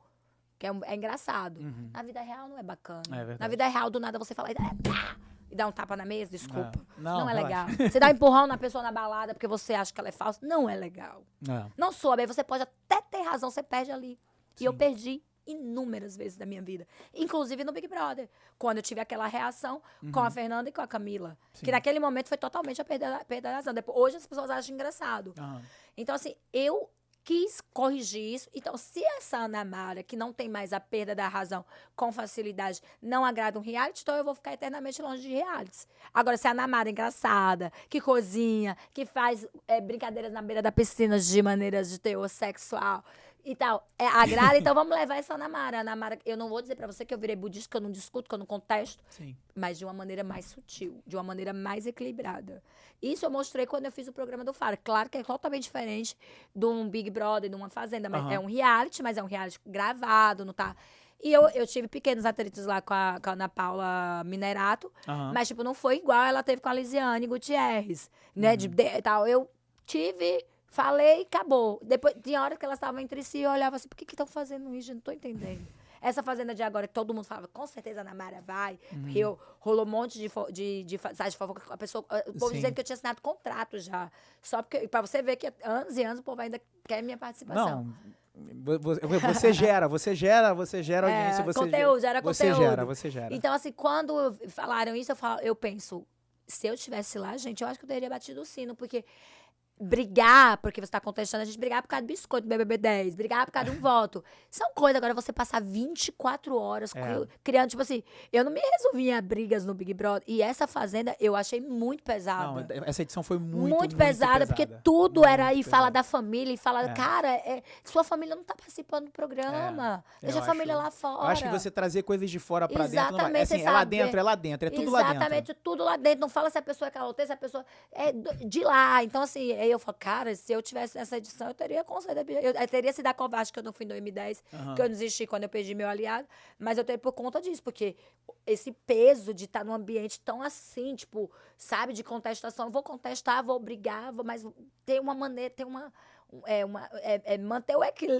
que é engraçado. Na vida real não é bacana. Na vida real, do nada, você fala e dá um tapa na mesa, desculpa. Não é legal. Você dá um empurrão na pessoa na balada porque você acha que ela é falsa, não é legal. Não soube, aí você pode até ter razão, você perde ali. Sim. E eu perdi inúmeras vezes da minha vida. Inclusive no Big Brother. Quando eu tive aquela reação com a Fernanda e com a Camila. Sim. Que naquele momento foi totalmente a perda da razão. Hoje as pessoas acham engraçado. Então, assim, eu quis corrigir isso. Então, se essa Ana Mara, que não tem mais a perda da razão com facilidade, não agrada um reality, então eu vou ficar eternamente longe de realities. Agora, se a Ana Mara é engraçada, que cozinha, que faz brincadeiras na beira da piscina de maneiras de teor sexual e tal, agrada, então vamos levar essa Ana Mara. Ana Mara, eu não vou dizer pra você que eu virei budista, que eu não discuto, que eu não contesto, sim, mas de uma maneira mais sutil, de uma maneira mais equilibrada. Isso eu mostrei quando eu fiz o programa do Faro. Claro que é totalmente diferente de um Big Brother, de uma Fazenda, mas é um reality, mas é um reality gravado, não tá... E eu tive pequenos atritos lá com a Ana Paula Minerato, mas, tipo, não foi igual ela teve com a Lisiane Gutierrez, né, tal. Eu tive... Falei, acabou. Depois, tinha hora que elas estavam entre si e eu olhava assim, por que estão fazendo isso? Eu não tô entendendo. Essa Fazenda de agora, que todo mundo falava, com certeza a Ana Mara vai, porque rolou um monte de fofoca, a pessoa, o povo dizendo que eu tinha assinado contrato já. Só porque, pra você ver que anos e anos o povo ainda quer minha participação. Não, você gera audiência, você gera. Então, assim, quando falaram isso, eu penso, se eu estivesse lá, gente, eu acho que eu teria batido o sino, porque... Brigar, porque você tá contestando, a gente brigar por causa do biscoito do BBB 10, brigar por causa de um voto. São coisas, agora você passar 24 horas criando, tipo assim, eu não me resolvi em brigas no Big Brother. E essa Fazenda eu achei muito pesada. Não, essa edição foi muito pesada, porque tudo era aí, fala da família e fala, cara, sua família não tá participando do programa. Deixa a família lá fora. Eu acho que você trazer coisas de fora pra dentro, não vai. Assim, é lá dentro, é tudo lá dentro. Exatamente, tudo lá dentro. Não fala se a pessoa é caloteira, se a pessoa é de lá. Então, assim, eu falo, cara, se eu tivesse essa edição, eu teria com certeza. Eu teria sido a covarde que eu não fui em 2010, que eu desisti quando eu perdi meu aliado. Mas eu teria por conta disso, porque esse peso de estar num ambiente tão assim, tipo, sabe, de contestação. Eu vou contestar, vou brigar, mas tem uma maneira, tem manter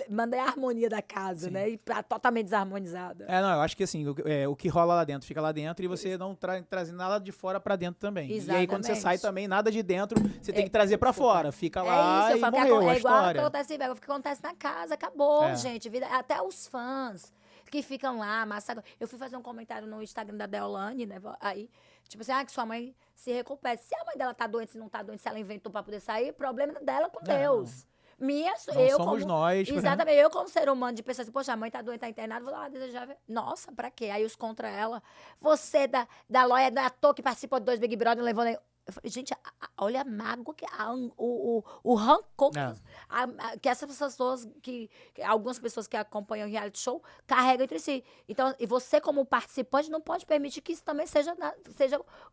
manter a harmonia da casa, Sim. né? E pra totalmente desarmonizada. Não, eu acho que assim, o que rola lá dentro fica lá dentro e você não traz nada de fora pra dentro também. E aí quando você sai Exatamente. também, nada de dentro, você tem que trazer pra Desculpa. fora. Fica É lá isso, eu e falo que morreu a é igual história. que acontece, o que acontece na casa, acabou, É. gente. Até os fãs que ficam lá, massa. Eu fui fazer um comentário no Instagram da Deolane, né? Aí, tipo assim, que sua mãe se recupere. Se a mãe dela tá doente, se não tá doente, se ela inventou pra poder sair, problema dela com Deus. Não somos nós. Exatamente, eu como ser humano de pensar assim, poxa, a mãe tá doente, tá internada, vou lá desejar. Nossa, pra quê? Aí os contra ela. Você da Loia, da ator que participou de 2 Big Brother, levou. Eu falei, gente, olha a mágoa, o rancor que essas pessoas, algumas pessoas que acompanham o reality show carregam entre si. Então, e você como participante não pode permitir que isso também seja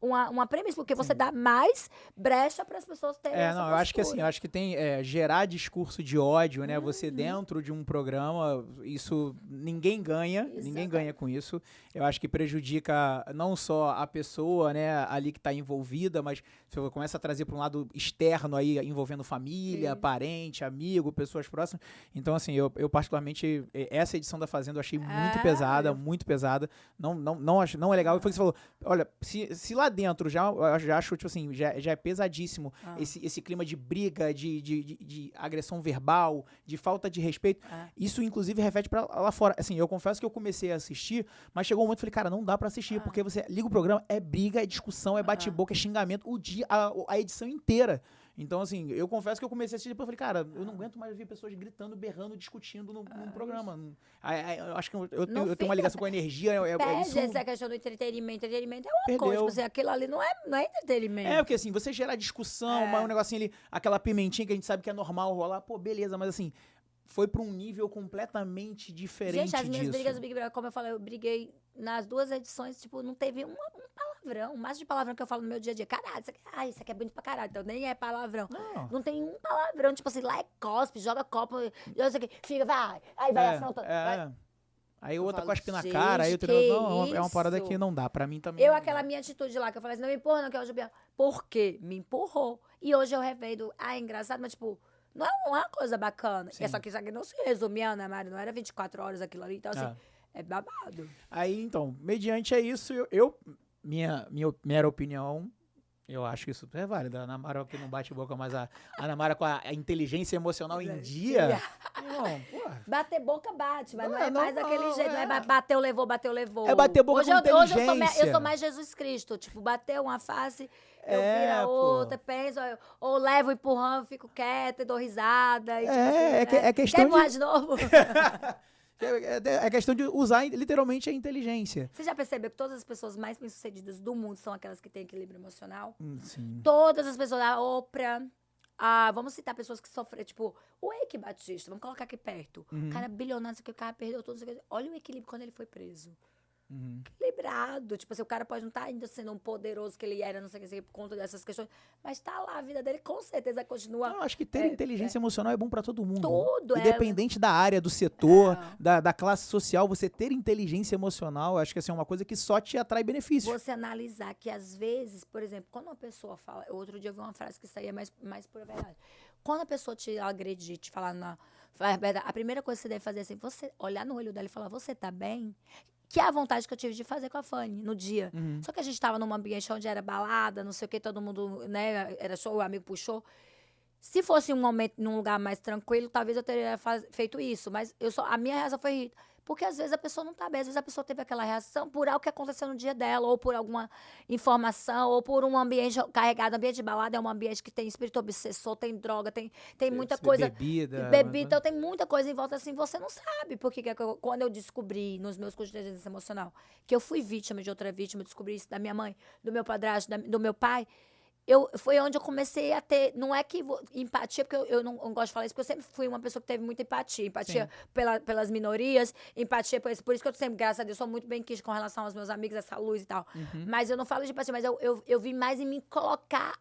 uma premissa, porque você dá mais brecha para as pessoas terem essa eu acho que assim, tem gerar discurso de ódio, né? Você dentro de um programa, isso ninguém ganha com isso. Eu acho que prejudica não só a pessoa, né, ali que tá envolvida, mas você começa a trazer para um lado externo aí, envolvendo família, parente, amigo, pessoas próximas. Então, assim, eu particularmente, essa edição da Fazenda eu achei muito pesada, muito pesada. Não é legal. E foi o que você falou, olha, se lá dentro eu já acho, tipo assim, já é pesadíssimo esse clima de briga, de agressão verbal, de falta de respeito. Isso, inclusive, reflete pra lá fora. Assim, eu confesso que eu comecei a assistir, mas chegou um momento que eu falei, cara, não dá pra assistir, porque você liga o programa, é briga, é discussão, é bate-boca, é xingamento, a edição inteira. Então, assim, eu confesso que eu comecei a assistir, depois eu falei, cara, eu não aguento mais ver pessoas gritando, berrando, discutindo num programa. Eu acho que eu tenho uma ligação com a energia. Perde essa questão do entretenimento. Entretenimento é uma coisa, tipo assim, aquilo ali não é entretenimento. Porque assim, você gerar discussão, um negocinho ali, aquela pimentinha que a gente sabe que é normal rolar, pô, beleza, mas assim, foi pra um nível completamente diferente disso. Gente, as minhas brigas do Big Brother, como eu falei, eu briguei nas 2 edições, tipo, não teve um palavrão. O máximo de palavrão que eu falo no meu dia a dia. Caralho, isso aqui é bonito pra caralho. Então nem é palavrão. Não tem um palavrão. Tipo assim, lá é cospe, joga copo, isso aqui, fica, vai. Aí vai afronta. Aí outra cospe na cara, aí outra. Não, é uma parada que não dá. Pra mim também. Aquela minha atitude lá, que eu falei assim, não me empurra, não quero jubiar. Por quê? Me empurrou. E hoje eu revendo. É engraçado, mas tipo, não é uma coisa bacana. É só que isso aqui não se resumia, né, Mari? Não era 24 horas aquilo ali. Então, assim, é babado. Aí, então, mediante isso, minha opinião, eu acho que isso é válido. A Ana Mara que não bate boca, mas a Ana Mara com a inteligência emocional em dia. Irmão, bater boca bate, mas não é mais daquele jeito. Não é bateu, levou, bateu, levou. É bater boca com inteligência. Hoje eu sou mais Jesus Cristo. Tipo, bateu uma face, eu viro a outra, penso, ou levo empurrando, fico quieta, dou risada. E, é questão quer empurrar de novo? É questão de usar literalmente a inteligência. Você já percebeu que todas as pessoas mais bem-sucedidas do mundo são aquelas que têm equilíbrio emocional? Sim. Todas as pessoas, a Oprah, vamos citar pessoas que sofreram, tipo, o Eike Batista, vamos colocar aqui perto. O cara bilionário, que o cara perdeu todos os... Olha o equilíbrio quando ele foi preso. Equilibrado. Tipo assim, o cara pode não estar ainda sendo um poderoso que ele era, não sei o que, por conta dessas questões, mas tá lá, a vida dele com certeza continua. Eu acho que ter inteligência emocional é bom pra todo mundo. Tudo, independente da área, do setor, da classe social, você ter inteligência emocional, eu acho que assim, é uma coisa que só te atrai benefícios. Você analisar que às vezes, por exemplo, quando uma pessoa fala, outro dia eu vi uma frase que isso aí é mais pura verdade. Quando a pessoa te agredir, te falar a primeira coisa que você deve fazer é assim, você olhar no olho dela e falar, você tá bem? Que é a vontade que eu tive de fazer com a Fanny no dia. Só que a gente tava num ambiente onde era balada, não sei o que, todo mundo, né, era show, o amigo puxou. Se fosse um momento num lugar mais tranquilo, talvez eu teria feito isso. Mas a minha reação foi rir. Porque às vezes a pessoa não tá bem, às vezes a pessoa teve aquela reação por algo que aconteceu no dia dela, ou por alguma informação, ou por um ambiente carregado. Ambiente de balada é um ambiente que tem espírito obsessor, tem droga, tem muita coisa. Bebida. Então tem muita coisa em volta assim, você não sabe. Porque quando eu descobri nos meus cursos de inteligência emocional que eu fui vítima de outra vítima, eu descobri isso da minha mãe, do meu padrasto, do meu pai. Foi onde eu comecei a ter, não é que empatia, porque eu não gosto de falar isso, porque eu sempre fui uma pessoa que teve muita empatia pelas minorias, empatia por isso que eu sempre, graças a Deus, sou muito bem quis com relação aos meus amigos, essa luz e tal. Mas eu não falo de empatia, mas eu vi mais em me colocar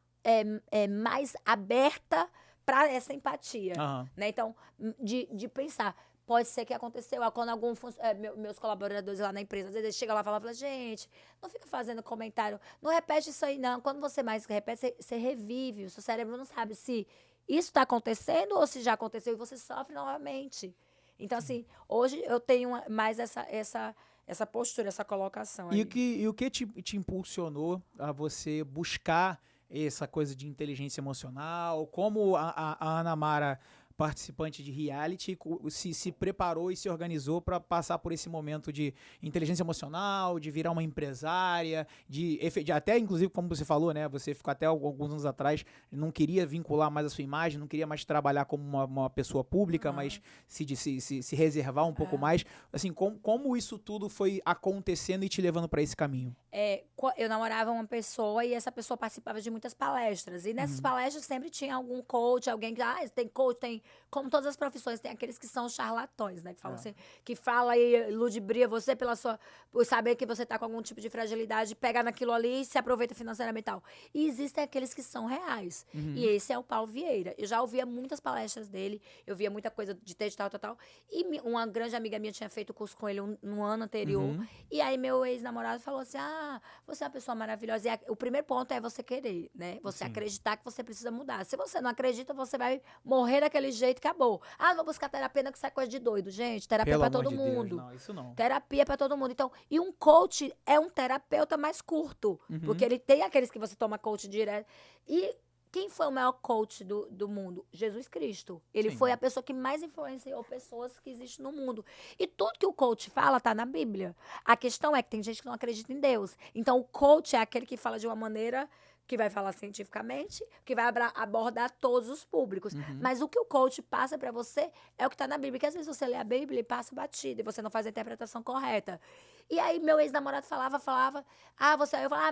mais aberta para essa empatia, né? Então, de pensar. Pode ser que aconteceu. Quando meus colaboradores lá na empresa, às vezes eles chegam lá e falam, gente, não fica fazendo comentário, não repete isso aí, não. Quando você mais repete, você revive. O seu cérebro não sabe se isso está acontecendo ou se já aconteceu e você sofre novamente. Então, assim, hoje eu tenho mais essa postura, essa colocação aí. E o que te impulsionou a você buscar essa coisa de inteligência emocional? Como a Ana Mara, participante de reality, se preparou e se organizou para passar por esse momento de inteligência emocional, de virar uma empresária, de até, inclusive, como você falou, né? Você ficou até alguns anos atrás, não queria vincular mais a sua imagem, não queria mais trabalhar como uma pessoa pública, mas se reservar um pouco mais. Assim, como isso tudo foi acontecendo e te levando para esse caminho? Eu namorava uma pessoa e essa pessoa participava de muitas palestras. E nessas palestras sempre tinha algum coach, alguém que, tem coach, tem, como todas as profissões, tem aqueles que são charlatões, né? Que falam assim, que fala e ludibria você por saber que você tá com algum tipo de fragilidade, pega naquilo ali e se aproveita financeiramente e tal. E existem aqueles que são reais. E esse é o Paulo Vieira. Eu já ouvia muitas palestras dele, eu via muita coisa de TED tal. E uma grande amiga minha tinha feito curso com ele no ano anterior. E aí meu ex-namorado falou assim, você é uma pessoa maravilhosa. E o primeiro ponto é você querer, né? Você acreditar que você precisa mudar. Se você não acredita, você vai morrer daquele jeito, acabou. Vou buscar terapia, não, que isso é coisa de doido. Gente, terapia é pra todo mundo. Não, isso não. Terapia é pra todo mundo. Então, e um coach é um terapeuta mais curto. Porque ele tem aqueles que você toma coach direto. E quem foi o maior coach do mundo? Jesus Cristo. Ele foi a pessoa que mais influenciou pessoas que existem no mundo. E tudo que o coach fala tá na Bíblia. A questão é que tem gente que não acredita em Deus. Então, o coach é aquele que fala de uma maneira que vai falar cientificamente, que vai abordar todos os públicos. Mas o que o coach passa pra você é o que tá na Bíblia. Porque às vezes você lê a Bíblia e passa batida, e você não faz a interpretação correta. E aí meu ex-namorado falava, eu falava,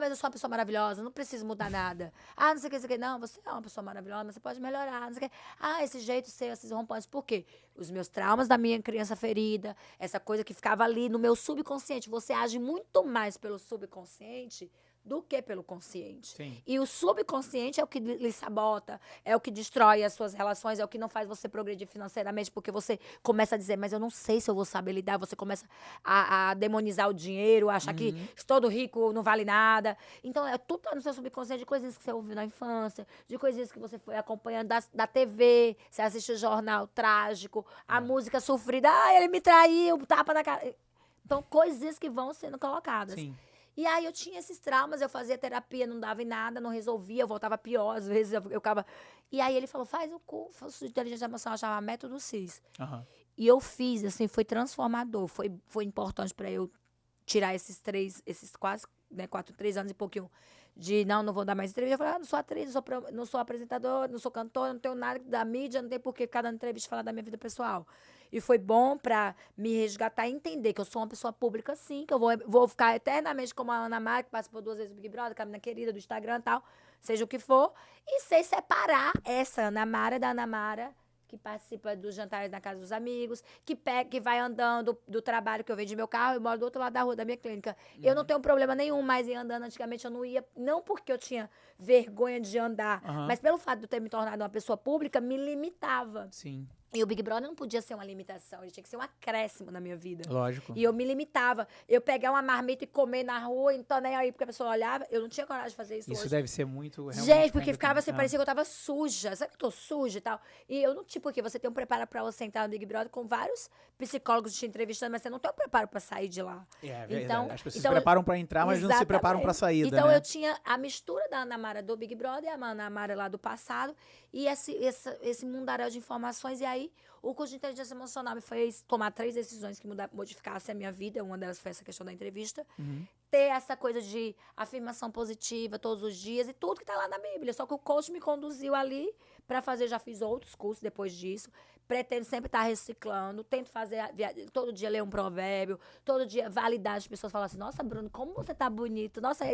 mas eu sou uma pessoa maravilhosa, não preciso mudar nada. Não sei o que, não, você é uma pessoa maravilhosa, mas você pode melhorar, não sei o que. Esse jeito seu, esses rompantes, por quê? Os meus traumas da minha criança ferida, essa coisa que ficava ali no meu subconsciente, você age muito mais pelo subconsciente do que pelo consciente. Sim. E o subconsciente é o que lhe sabota, é o que destrói as suas relações, é o que não faz você progredir financeiramente, porque você começa a dizer, mas eu não sei se eu vou saber lidar, você começa a demonizar o dinheiro, a achar que todo rico não vale nada. Então, tudo tá no seu subconsciente, de coisas que você ouviu na infância, de coisas que você foi acompanhando da TV, você assiste o jornal trágico, a música sofrida, ele me traiu, tapa na cara. Então, coisas que vão sendo colocadas. Sim. E aí eu tinha esses traumas, eu fazia terapia, não dava em nada, não resolvia, eu voltava pior, às vezes eu ficava... E aí ele falou, faz o curso de inteligência emocional, chamava Método CIS. E eu fiz, assim, foi transformador, foi importante para eu tirar esses quase, né, 3 anos e pouquinho de não vou dar mais entrevista. Eu falei, não sou atriz, não sou apresentador, não sou cantor, não tenho nada da mídia, não tem por que ficar dando entrevista e falar da minha vida pessoal. E foi bom pra me resgatar e entender que eu sou uma pessoa pública, sim, que eu vou ficar eternamente como a Ana Mara, que participou 2 vezes do Big Brother, que é a menina querida do Instagram e tal, seja o que for, e sei separar essa Ana Mara da Ana Mara, que participa dos jantares na casa dos amigos, que vai andando do trabalho que eu venho de meu carro, eu moro do outro lado da rua da minha clínica. Eu não tenho problema nenhum mais em andando. Antigamente eu não ia, não porque eu tinha vergonha de andar, mas pelo fato de eu ter me tornado uma pessoa pública, me limitava. Sim. E o Big Brother não podia ser uma limitação, ele tinha que ser um acréscimo na minha vida. Lógico. E eu me limitava. Eu pegar uma marmita e comer na rua, então nem aí, porque a pessoa olhava, eu não tinha coragem de fazer isso Isso hoje. deve ser muito... Gente, porque ficava assim, parecia que eu tava suja. Sabe que eu tô suja e tal? E eu não, tipo, porque você tem um preparo pra você entrar no Big Brother com vários psicólogos te entrevistando, mas você não tem um preparo pra sair de lá. Então, as pessoas se preparam pra entrar, mas não se preparam pra saída, então, né? eu tinha a mistura da Ana Mara do Big Brother e a Ana Mara lá do passado, e esse mundaréu de informações, e aí o curso de inteligência emocional me fez tomar 3 decisões que modificassem a minha vida. Uma delas foi essa questão da entrevista. Ter essa coisa de afirmação positiva todos os dias e tudo que tá lá na Bíblia. Só que o coach me conduziu ali para fazer, já fiz outros cursos depois disso. Pretendo sempre estar reciclando, tento fazer, todo dia ler um provérbio, todo dia validar, as pessoas falam assim, nossa, Bruno, como você tá bonito, nossa,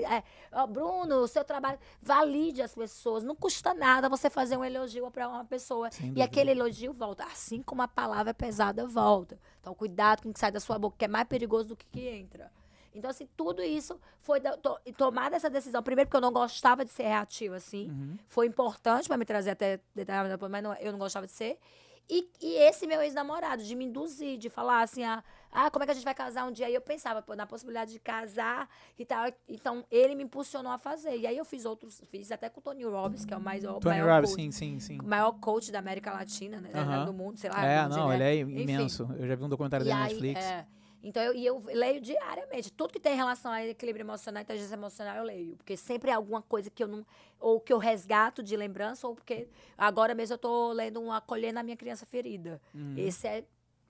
Bruno, o seu trabalho, valide as pessoas, não custa nada você fazer um elogio para uma pessoa, e aquele elogio volta, assim como a palavra pesada volta. Então, cuidado com o que sai da sua boca, que é mais perigoso do que entra. Então, assim, tudo isso foi tomada essa decisão. Primeiro, porque eu não gostava de ser reativa, assim. Foi importante para me trazer até determinado ponto, mas eu não gostava de ser. E esse meu ex-namorado, de me induzir, de falar assim, como é que a gente vai casar um dia? Aí eu pensava, na possibilidade de casar e tal. Então, ele me impulsionou a fazer. E aí eu fiz até com o Tony Robbins, que é o Tony maior Robbins, coach. sim. O maior coach da América Latina, né? Do mundo, sei lá. Ele é imenso. Eu já vi um documentário dele na Netflix. Então, eu leio diariamente. Tudo que tem relação a equilíbrio emocional e inteligência emocional, eu leio. Porque sempre é alguma coisa que eu não... Ou que eu resgato de lembrança, ou porque... Agora mesmo eu tô lendo Acolhendo a Minha Criança Ferida. Esse é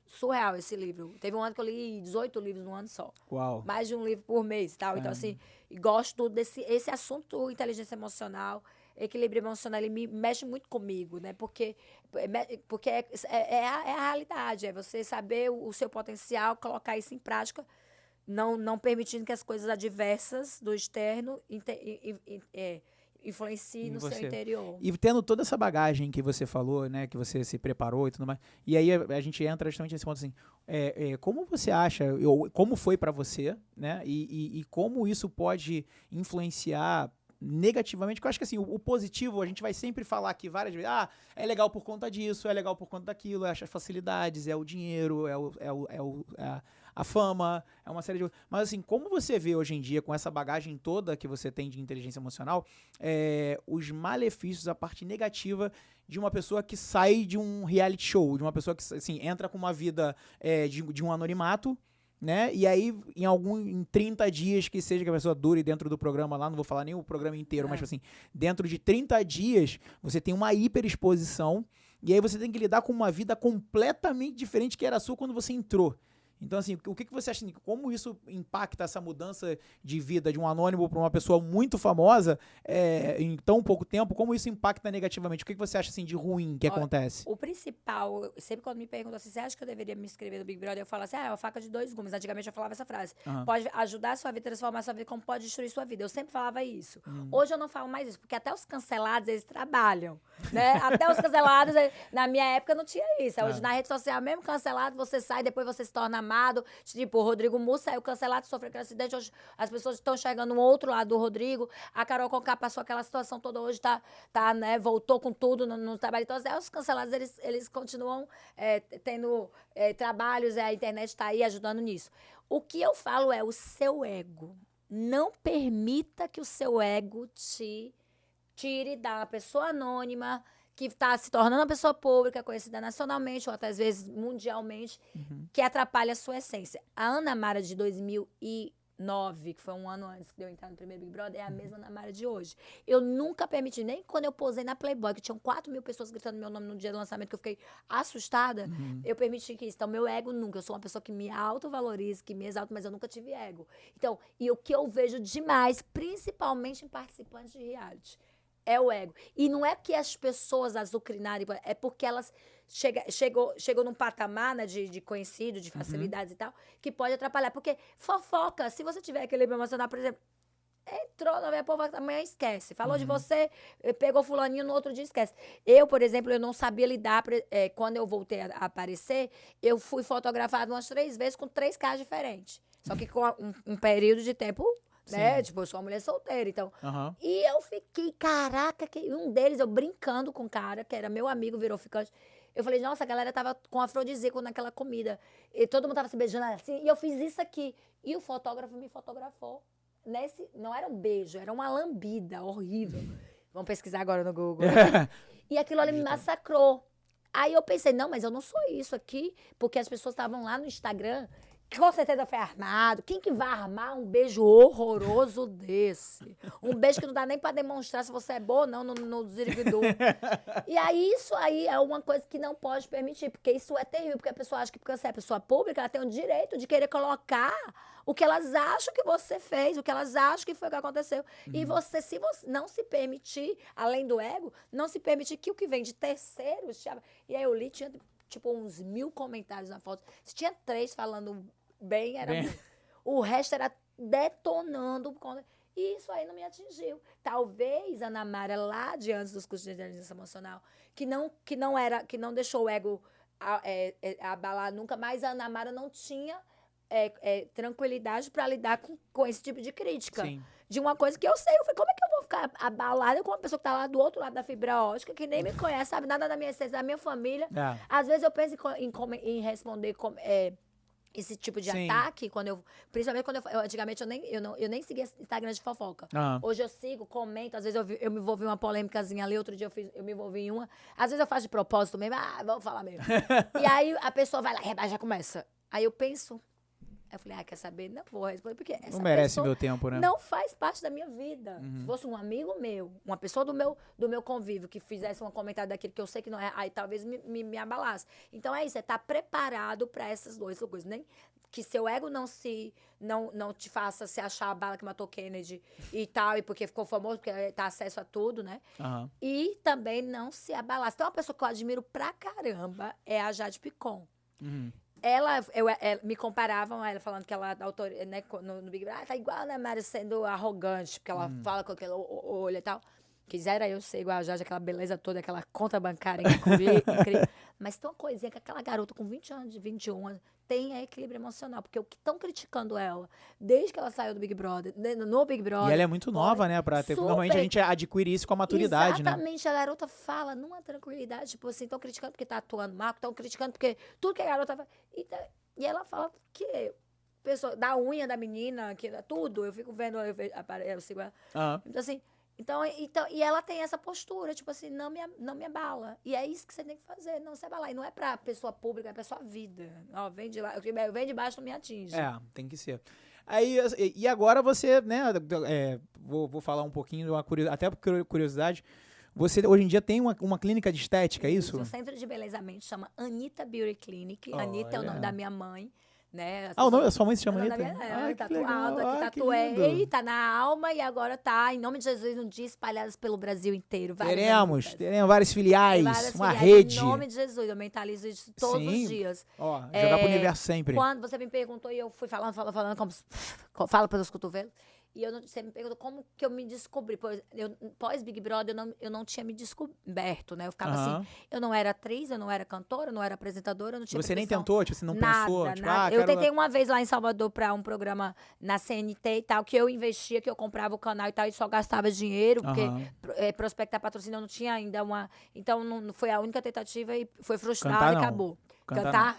surreal, esse livro. Teve um ano que eu li 18 livros num ano só. Uau. Mais de um livro por mês e tal. Então, assim, gosto desse assunto inteligência emocional, equilíbrio emocional, ele me mexe muito comigo, né? Porque é a realidade, é você saber o seu potencial, colocar isso em prática, não permitindo que as coisas adversas do externo influenciem no seu interior. E tendo toda essa bagagem que você falou, né? Que você se preparou e tudo mais, e aí a gente entra justamente nesse ponto assim, como você acha, como foi pra você, né? E como isso pode influenciar negativamente, porque eu acho que assim, o positivo a gente vai sempre falar aqui várias vezes, é legal por conta disso, é legal por conta daquilo, é as facilidades, é o dinheiro, a fama, é uma série de... Mas assim, como você vê hoje em dia, com essa bagagem toda que você tem de inteligência emocional, os malefícios, a parte negativa de uma pessoa que sai de um reality show, de uma pessoa que assim, entra com uma vida de um anonimato, né? E aí, em 30 dias que seja que a pessoa dure dentro do programa lá, não vou falar nem o programa inteiro, mas assim, dentro de 30 dias, você tem uma hiperexposição, e aí você tem que lidar com uma vida completamente diferente que era a sua quando você entrou. Então, assim, o que você acha, como isso impacta essa mudança de vida de um anônimo para uma pessoa muito famosa em tão pouco tempo? Como isso impacta negativamente? O que você acha, assim, de ruim que acontece? O principal, sempre quando me perguntam assim, você acha que eu deveria me inscrever no Big Brother? Eu falo assim, é uma faca de dois gumes. Antigamente eu falava essa frase. Pode ajudar a sua vida, transformar a sua vida, como pode destruir sua vida. Eu sempre falava isso. Hoje eu não falo mais isso, porque até os cancelados, eles trabalham, né? Até os cancelados, na minha época não tinha isso. Hoje na rede social, mesmo cancelado, você sai, depois você se torna amado. Tipo, o Rodrigo Mussi saiu cancelado, sofreu aquele acidente. Hoje as pessoas estão enxergando um outro lado do Rodrigo. A Carol Conká passou aquela situação toda, hoje né, voltou com tudo no trabalho. Então, os cancelados, eles continuam tendo trabalhos, a internet está aí ajudando nisso. O que eu falo é o seu ego. Não permita que o seu ego te tire da pessoa anônima, que está se tornando uma pessoa pública, conhecida nacionalmente ou até às vezes mundialmente, que atrapalha a sua essência. A Ana Mara de 2009, que foi um ano antes de eu entrar no primeiro Big Brother, é a mesma Ana Mara de hoje. Eu nunca permiti, nem quando eu posei na Playboy, que tinham 4 mil pessoas gritando meu nome no dia do lançamento, que eu fiquei assustada, eu permiti que isso. Então, meu ego nunca. Eu sou uma pessoa que me autovaloriza, que me exalta, mas eu nunca tive ego. Então, e o que eu vejo demais, principalmente em participantes de reality, é o ego. E não é que as pessoas azucrinarem, é porque elas chegou num patamar, né, de conhecido, de facilidades e tal, que pode atrapalhar. Porque fofoca, se você tiver equilíbrio emocional, por exemplo, entrou na minha povo, amanhã esquece. Falou de você, pegou fulaninho, no outro dia esquece. Eu, por exemplo, eu não sabia lidar, quando eu voltei a aparecer, eu fui fotografada umas 3 vezes com 3 caras diferentes. Só que com um período de tempo... né? Tipo, eu sou uma mulher solteira, então. E eu fiquei, caraca, um deles, eu brincando com o cara, que era meu amigo, virou ficante. Eu falei, nossa, a galera tava com afrodisíaco naquela comida. E todo mundo tava se beijando assim, e eu fiz isso aqui. E o fotógrafo me fotografou. Não era um beijo, era uma lambida horrível. Vamos pesquisar agora no Google. E aquilo ali me massacrou. Aí eu pensei, não, mas eu não sou isso aqui, porque as pessoas estavam lá no Instagram, que com certeza foi armado. Quem que vai armar um beijo horroroso desse? Um beijo que não dá nem pra demonstrar se você é boa ou não no ziriguidu. E aí, isso aí é uma coisa que não pode permitir, porque isso é terrível, porque a pessoa acha que porque você é pessoa pública, ela tem o direito de querer colocar o que elas acham que você fez, o que elas acham que foi o que aconteceu. E você, se você não se permitir, além do ego, não se permitir que o que vem de terceiros... E aí eu li, tinha tipo uns 1000 comentários na foto. Se tinha 3 falando bem, era o resto era detonando. E isso aí não me atingiu. Talvez a Ana Mara, lá de antes dos cursos de inteligência emocional, que não deixou o ego abalar nunca, mas a Ana Mara não tinha tranquilidade pra lidar com esse tipo de crítica. Sim. De uma coisa que eu sei. Eu falei, como é que eu vou ficar abalada com uma pessoa que tá lá do outro lado da fibra ótica, que nem me conhece, sabe nada da minha essência, da minha família. Às vezes eu penso em responder esse tipo de ataque, principalmente quando antigamente eu nem seguia Instagram de fofoca. Hoje eu sigo, comento, às vezes eu me envolvi em uma polêmicazinha ali, outro dia eu me envolvi em uma. Às vezes eu faço de propósito mesmo, vamos falar mesmo. E aí a pessoa vai lá, já começa. Aí eu penso, eu falei, quer saber? Não vou responder, porque essa não merece pessoa meu tempo, né? não faz parte da minha vida. Se fosse um amigo meu, uma pessoa do meu convívio que fizesse um comentário daquilo que eu sei que não é, aí talvez me abalasse. Então é isso, é estar preparado para essas duas coisas. Nem que seu ego não te faça se achar a bala que matou Kennedy e tal, e porque ficou famoso, porque tá acesso a tudo, né? E também não se abalasse. Então uma pessoa que eu admiro pra caramba é a Jade Picon. Ela me comparavam, ela falando que ela, né, no Big Brother, tá igual, né, Mari, sendo arrogante, porque ela fala com aquele olho e tal. Quisera eu ser igual a Jade, aquela beleza toda, aquela conta bancária incrível. Mas tem uma coisinha que aquela garota com 20 anos, 21 anos, tem equilíbrio emocional. Porque o que estão criticando ela, desde que ela saiu do Big Brother, no Big Brother... E ela é muito nova, né? Normalmente a gente adquire isso com a maturidade, né? Exatamente. A garota fala numa tranquilidade, tipo assim, estão criticando porque tá atuando mal, estão criticando porque tudo que a garota fala... E ela fala que... Pessoa, da unha da menina, que tudo, eu fico vendo, eu sigo ela. Então, assim... Então, e ela tem essa postura, tipo assim, não me abala. E é isso que você tem que fazer, não se abalar. E não é pra pessoa pública, é pra sua vida. Ó, vem de lá, vem de baixo, não me atinge. Tem que ser. Aí, e agora você, né, vou falar um pouquinho, até por curiosidade, você hoje em dia tem uma clínica de estética, é isso? O centro de belezamento chama Anitta Beauty Clinic. Anitta é o nome da minha mãe. Né? O nome da sua mãe se chama Anitta? Tatuado, aqui tatuei, tá na alma e agora tá, em nome de Jesus, um dia espalhadas pelo Brasil inteiro. Teremos várias filiais, uma rede. Em nome de Jesus, eu mentalizo isso todos os dias. Jogar pro universo sempre. Quando você me perguntou e eu fui falando, como fala pelos cotovelos, e você me perguntou como que eu me descobri. Pós-Big Brother, eu não tinha me descoberto, né? Eu ficava assim, eu não era atriz, eu não era cantora, eu não era apresentadora, eu não tinha Você nem profissão. tentou? Tipo, você não pensou? Tipo, Nada. Eu tentei uma vez lá em Salvador pra um programa na CNT e tal, que eu investia, que eu comprava o canal e tal, e só gastava dinheiro, porque prospectar patrocínio eu não tinha ainda uma... Então, não foi a única tentativa e foi frustrada e acabou. Cantar?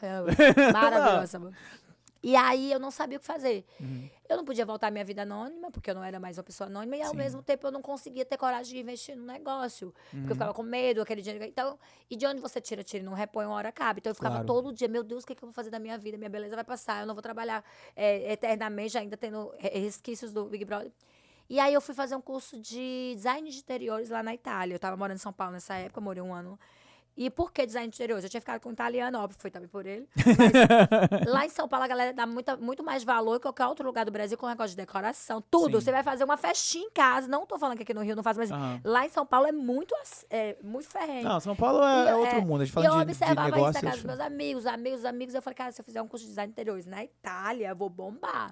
Maravilhosa. E aí eu não sabia o que fazer. Eu não podia voltar à minha vida anônima, porque eu não era mais uma pessoa anônima, e ao mesmo tempo eu não conseguia ter coragem de investir no negócio. Porque eu ficava com medo, aquele dinheiro. Então, e de onde você tira, não repõe, uma hora acaba. Então eu ficava todo dia, meu Deus, o que eu vou fazer da minha vida? Minha beleza vai passar, eu não vou trabalhar eternamente, ainda tendo resquícios do Big Brother. E aí eu fui fazer um curso de design de interiores lá na Itália. Eu tava morando em São Paulo nessa época, morei 1 ano. E por que design de interiores? Eu tinha ficado com um italiano, óbvio, foi também por ele. Mas lá em São Paulo a galera dá muito mais valor que qualquer outro lugar do Brasil com negócio de decoração. Tudo. Sim. Você vai fazer uma festinha em casa. Não tô falando que aqui no Rio não faz, mas lá em São Paulo é muito ferrenho. Não, São Paulo é outro mundo. A gente fala eu observava de negócios. isso na casa dos meus amigos. Eu falei, cara, se eu fizer um curso de design de interiores na Itália, eu vou bombar.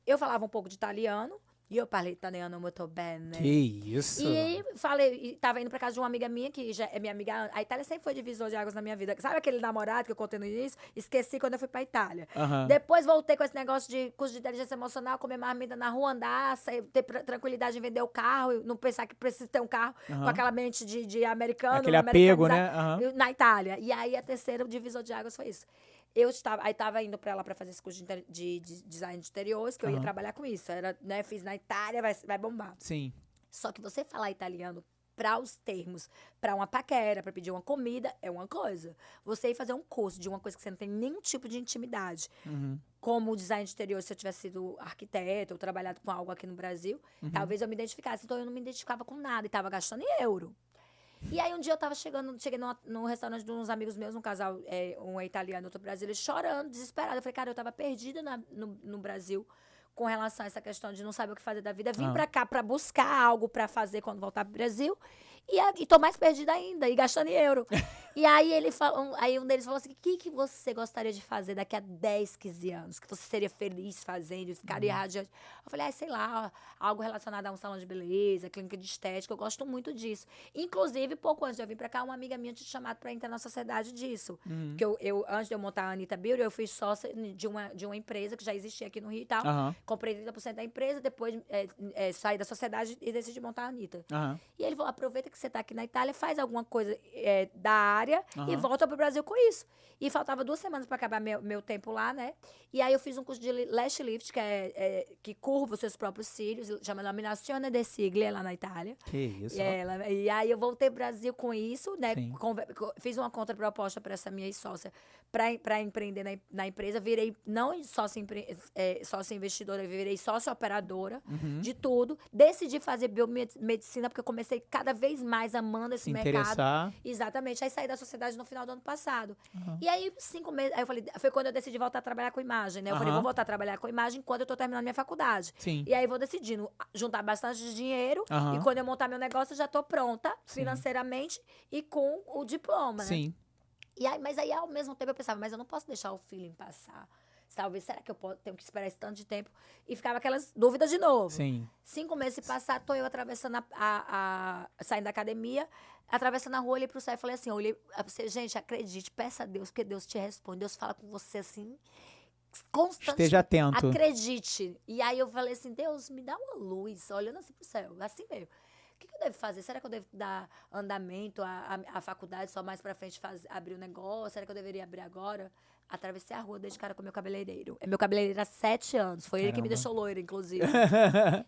Eu falava um pouco de italiano. E eu falei italiano muito bem, né? Que isso! E tava indo pra casa de uma amiga minha, que já é minha amiga. A Itália sempre foi divisor de águas na minha vida. Sabe aquele namorado que eu contei no início? Esqueci quando eu fui pra Itália. Depois voltei com esse negócio de curso de inteligência emocional, comer marmita na rua, andar, ter tranquilidade em vender o carro, não pensar que precisa ter um carro com aquela mente de americano. Aquele apego, né? Na Itália. E aí a terceira divisor de águas foi isso. Aí tava indo pra lá pra fazer esse curso de design de interiores, que eu ia trabalhar com isso. Era, né, fiz na Itália, vai bombar. Sim. Só que você falar italiano para os termos, para uma paquera, para pedir uma comida, é uma coisa. Você ir fazer um curso de uma coisa que você não tem nenhum tipo de intimidade, como design de interior, se eu tivesse sido arquiteto ou trabalhado com algo aqui no Brasil, talvez eu me identificasse. Então eu não me identificava com nada e tava gastando em euro. E aí um dia eu cheguei num restaurante de uns amigos meus, um casal, um italiano e outro brasileiro, chorando, desesperada. Eu falei, cara, eu tava perdida no Brasil com relação a essa questão de não saber o que fazer da vida. Vim pra cá pra buscar algo pra fazer quando voltar pro Brasil. E tô mais perdida ainda, e gastando em euro. E aí aí um deles falou assim: o que você gostaria de fazer daqui a 10, 15 anos? Que você seria feliz fazendo e ficaria radiante? Eu falei, sei lá, algo relacionado a um salão de beleza, clínica de estética, eu gosto muito disso. Inclusive, pouco antes de eu vir pra cá, uma amiga minha tinha chamado pra entrar na sociedade disso. Porque antes de eu montar a Anitta Beauty, eu fui sócia de uma empresa que já existia aqui no Rio e tal. Comprei 30% da empresa, depois saí da sociedade e decidi montar a Anitta. E ele falou, aproveita que você tá aqui na Itália, faz alguma coisa da área e volta pro Brasil com isso. E faltava 2 semanas para acabar meu tempo lá, né? E aí eu fiz um curso de lash lift, que curva os seus próprios cílios, chama Laminazione de Ciglia, lá na Itália. Que isso. E aí eu voltei pro Brasil com isso, né? Fiz uma contraproposta para essa minha sócia para empreender na empresa. Virei não sócia investidora, virei sócia operadora de tudo. Decidi fazer biomedicina, porque eu comecei cada vez mais amando esse mercado. Interessar. Exatamente. Aí saí da sociedade no final do ano passado. E aí, 5 meses, aí eu falei, foi quando eu decidi voltar a trabalhar com imagem, né? Eu falei, vou voltar a trabalhar com imagem enquanto eu tô terminando minha faculdade. Sim. E aí vou decidindo juntar bastante dinheiro e quando eu montar meu negócio, eu já tô pronta financeiramente e com o diploma, né? Sim. E aí, mas aí, ao mesmo tempo, eu pensava, mas eu não posso deixar o feeling passar. Talvez, será que eu tenho que esperar esse tanto de tempo? E ficava aquelas dúvidas de novo. Sim. 5 meses se passar, tô eu atravessando saindo da academia, atravessando a rua, olhei pro céu e falei assim, gente, acredite, peça a Deus, porque Deus te responde. Deus fala com você assim, constante. Esteja atento. Acredite. E aí eu falei assim, Deus, me dá uma luz, olhando assim pro céu, assim mesmo. O que eu devo fazer? Será que eu devo dar andamento à faculdade, só mais pra frente abrir o negócio? Será que eu deveria abrir agora? Atravessei a rua, dei de cara com o meu cabeleireiro. Meu cabeleireiro há 7 anos. Foi ele que me deixou loira, inclusive.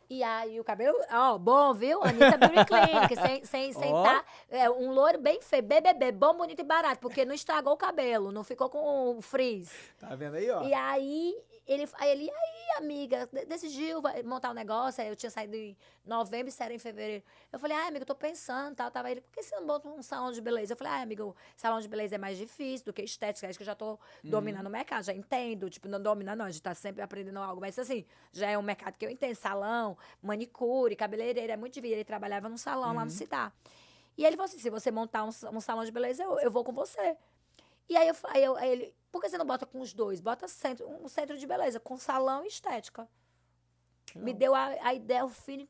E aí o cabelo, bom, viu? Anitta Beauty Clinic, sem tá. Um loiro bem feio, BBB, bom, bonito e barato, porque não estragou o cabelo, não ficou com frizz. Tá vendo aí, ó? E aí, amiga, decidiu montar um negócio. Aí eu tinha saído em novembro e saíram em fevereiro. Eu falei, amiga, eu tô pensando, tal. Tava ele, por que você não monta um salão de beleza? Eu falei, amiga, o salão de beleza é mais difícil do que estética. Acho que eu já tô dominando o mercado, já entendo. Tipo, não domina, não, a gente tá sempre aprendendo algo. Mas assim, já é um mercado que eu entendo. Salão, manicure, cabeleireiro, é muito difícil. Ele trabalhava num salão lá no Cidá. E ele falou assim, se você montar um salão de beleza, eu vou com você. E aí ele, por que você não bota com os dois? Bota um centro de beleza, com salão e estética. Me deu a ideia, o feeling.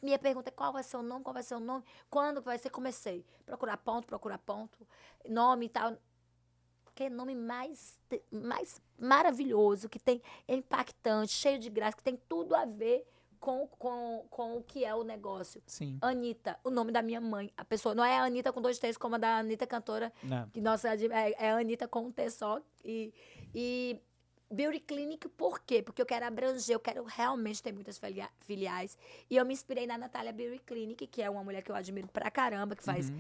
Minha pergunta é qual vai ser o nome, quando vai ser? Comecei. Procurar ponto, nome e tal. Que nome mais maravilhoso, que é impactante, cheio de graça, que tem tudo a ver com o que é o negócio. Sim. Anitta, o nome da minha mãe. A pessoa não é a Anitta com 2 T's, como a da Anitta cantora. Não. Que nossa, é a Anitta com um T só. E Beauty Clinic, por quê? Porque eu quero abranger, eu quero realmente ter muitas filiais. E eu me inspirei na Natália Beauty Clinic, que é uma mulher que eu admiro pra caramba, que faz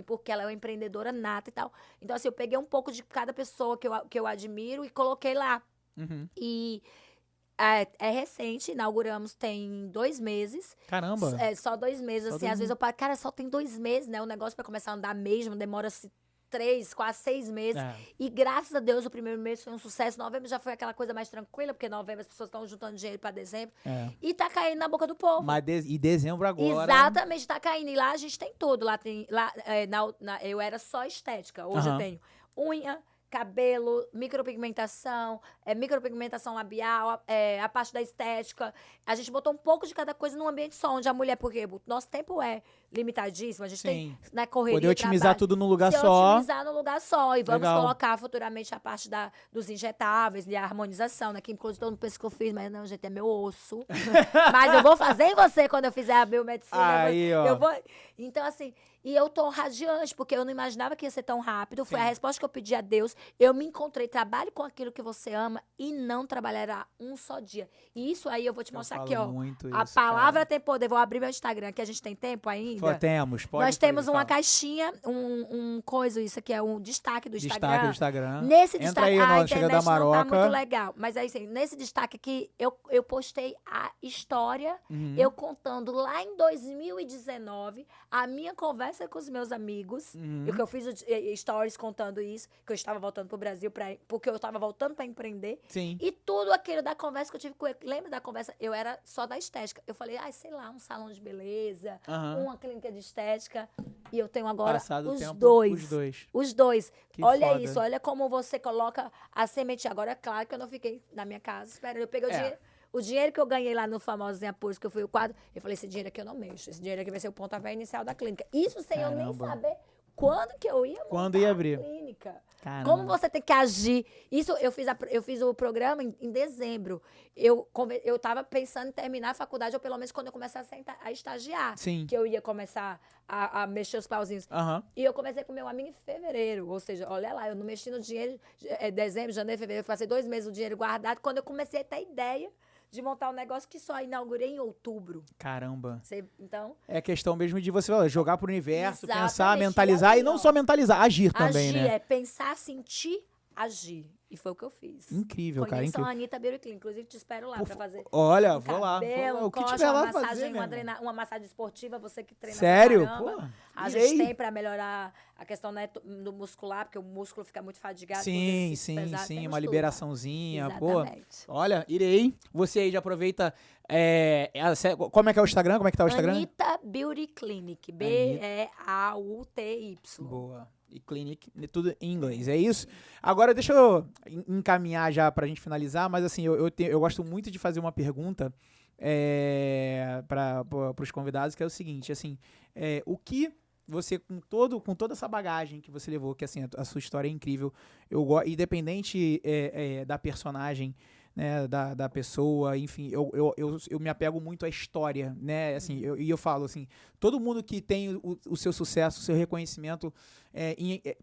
porque ela é uma empreendedora nata e tal. Então, assim, eu peguei um pouco de cada pessoa que eu admiro e coloquei lá. E é recente, inauguramos tem 2 meses. Caramba! Só 2 meses, Só assim, 2 às vezes eu falo, cara, só tem 2 meses, né? O negócio pra começar a andar mesmo, demora-se 3, quase 6 meses. E graças a Deus, o primeiro mês foi um sucesso. Novembro já foi aquela coisa mais tranquila, porque novembro as pessoas estão juntando dinheiro pra dezembro. E tá caindo na boca do povo. Mas e dezembro agora... Exatamente, tá caindo. E lá a gente tem tudo. Eu era só estética. Hoje eu tenho unha, cabelo, micropigmentação labial, a parte da estética. A gente botou um pouco de cada coisa num ambiente só, onde a mulher, porque o nosso tempo é limitadíssimo, a gente tem na correria. Poder otimizar tudo num lugar só. Otimizar num lugar só. E vamos colocar futuramente a parte dos injetáveis e a harmonização, né? Que inclusive todo mundo pensa que eu fiz, mas não, gente, é meu osso. Mas eu vou fazer em você quando eu fizer a biomedicina. Aí, eu vou. Então, assim, e eu tô radiante, porque eu não imaginava que ia ser tão rápido. Foi a resposta que eu pedi a Deus. Eu me encontrei, trabalhe com aquilo que você ama e não trabalhará um só dia. E isso aí eu vou te mostrar aqui, ó. A palavra tem poder. Vou abrir meu Instagram, que a gente tem tempo ainda. Temos, pode. Nós temos uma caixinha, um coisa, isso aqui é um destaque do Instagram. Destaque do Instagram. Nesse Entra destaque, aí, a Chega internet da Maroca. não tá muito legal. Mas aí, assim, nesse destaque aqui, eu postei a história, eu contando lá em 2019, a minha conversa com os meus amigos, que eu fiz stories contando isso, que eu estava voltando pro Brasil, porque eu estava voltando para empreender. Sim. E tudo aquilo da conversa que eu tive com ele. Lembra da conversa? Eu era só da estética. Eu falei, sei lá, um salão de beleza, uma clínica de estética e eu tenho agora Passado o os tempo, dois. os dois. Os dois. Que Olha foda. isso, olha como você coloca a semente. Agora, é claro que eu não fiquei na minha casa esperando. Eu peguei o dinheiro que eu ganhei lá no Famosinha Purs, que eu fui o quadro, eu falei, esse dinheiro aqui eu não mexo. Esse dinheiro aqui vai ser o pontapé inicial da clínica. Isso sem eu nem Caramba. saber quando que eu ia montar Quando ia abrir. a clínica. Caramba. Como você tem que agir. Isso, eu fiz o programa em dezembro. Eu tava pensando em terminar a faculdade, ou pelo menos quando eu começasse a estagiar. Sim. Que eu ia começar a mexer os pauzinhos. Aham. E eu comecei com meu amigo em fevereiro. Ou seja, olha lá, eu não mexi no dinheiro. Dezembro, janeiro, fevereiro. Eu passei 2 meses o dinheiro guardado. Quando eu comecei a ter ideia de montar um negócio que só inaugurei em outubro. Caramba. Então, É questão mesmo de você jogar pro universo, Exatamente. pensar, mentalizar E aí, e não ó, só mentalizar, agir também, agir né? é pensar, sentir, agir. E foi o que eu fiz. Incrível, cara, Conheçam incrível. a Anitta Beauty Clean. Inclusive, te espero lá pra fazer. Olha, um vou lá. cabelo, O que coxa, tiver lá uma massagem, fazer, meu irmão. uma massagem esportiva, você que treina Sério? pra caramba. Pô, A irei. gente tem pra melhorar a questão, né, do muscular, porque o músculo fica muito fadigado. com Sim, exercícios sim, pesados, sim, temos uma tudo lá. liberaçãozinha, pô. Exatamente. Olha, irei. Você aí já aproveita. Como é que é o Instagram? Como é que tá o Instagram? Anitta Beauty Clinic. B-E-A-U-T-Y. Boa. E clinic, tudo em inglês, é isso? Agora deixa eu encaminhar já pra gente finalizar, mas assim, eu gosto muito de fazer uma pergunta para os convidados, que é o seguinte, assim, o que você, com toda essa bagagem que você levou, que assim, a sua história é incrível, independente da personagem, né, da pessoa, enfim, eu me apego muito à história, né, assim, eu falo assim, todo mundo que tem o seu sucesso, o seu reconhecimento,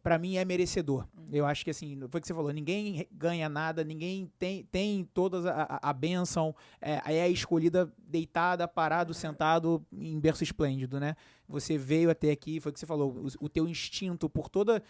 pra mim é merecedor. Eu acho que assim, foi o que você falou, ninguém ganha nada, ninguém tem toda a bênção, é escolhida deitada, parado, sentado em berço esplêndido, né? Você veio até aqui, foi o que você falou, o teu instinto por toda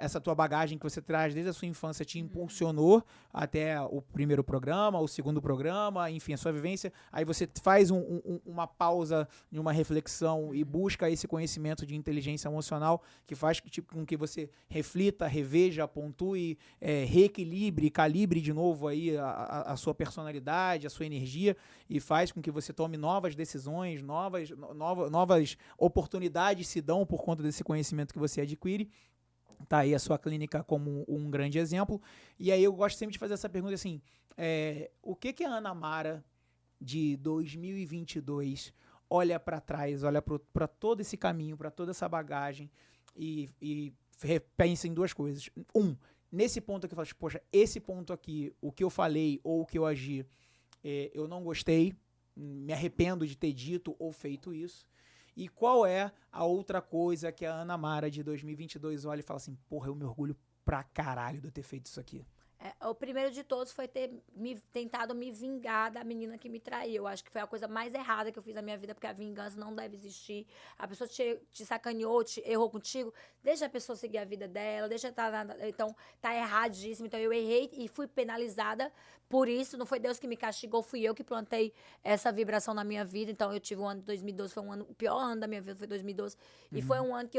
essa tua bagagem que você traz desde a sua infância te impulsionou até o primeiro programa, o segundo programa, enfim, a sua vivência. Aí você faz uma pausa em uma reflexão e busca esse conhecimento de inteligência emocional que faz com que você reflita, reveja, pontue, reequilibre, calibre de novo aí a sua personalidade, a sua energia e faz com que você tome novas decisões, novas oportunidades se dão por conta desse conhecimento que você adquire. Tá aí a sua clínica como um grande exemplo. E aí eu gosto sempre de fazer essa pergunta assim, o que a Ana Mara de 2022 olha para trás, olha para todo esse caminho, para toda essa bagagem e pensa em duas coisas. Nesse ponto aqui, eu falo, poxa, esse ponto aqui, o que eu falei ou o que eu agi, eu não gostei, me arrependo de ter dito ou feito isso. E qual é a outra coisa que a Ana Mara de 2022 olha e fala assim, porra, eu me orgulho pra caralho de eu ter feito isso aqui? O primeiro de todos foi ter tentado me vingar da menina que me traiu. Eu acho que foi a coisa mais errada que eu fiz na minha vida, porque a vingança não deve existir. A pessoa te sacaneou, errou contigo, deixa a pessoa seguir a vida dela, então tá erradíssimo. Então eu errei e fui penalizada por isso. Não foi Deus que me castigou, fui eu que plantei essa vibração na minha vida. Então eu tive um ano de 2012, foi o pior ano da minha vida, foi 2012. E foi um ano que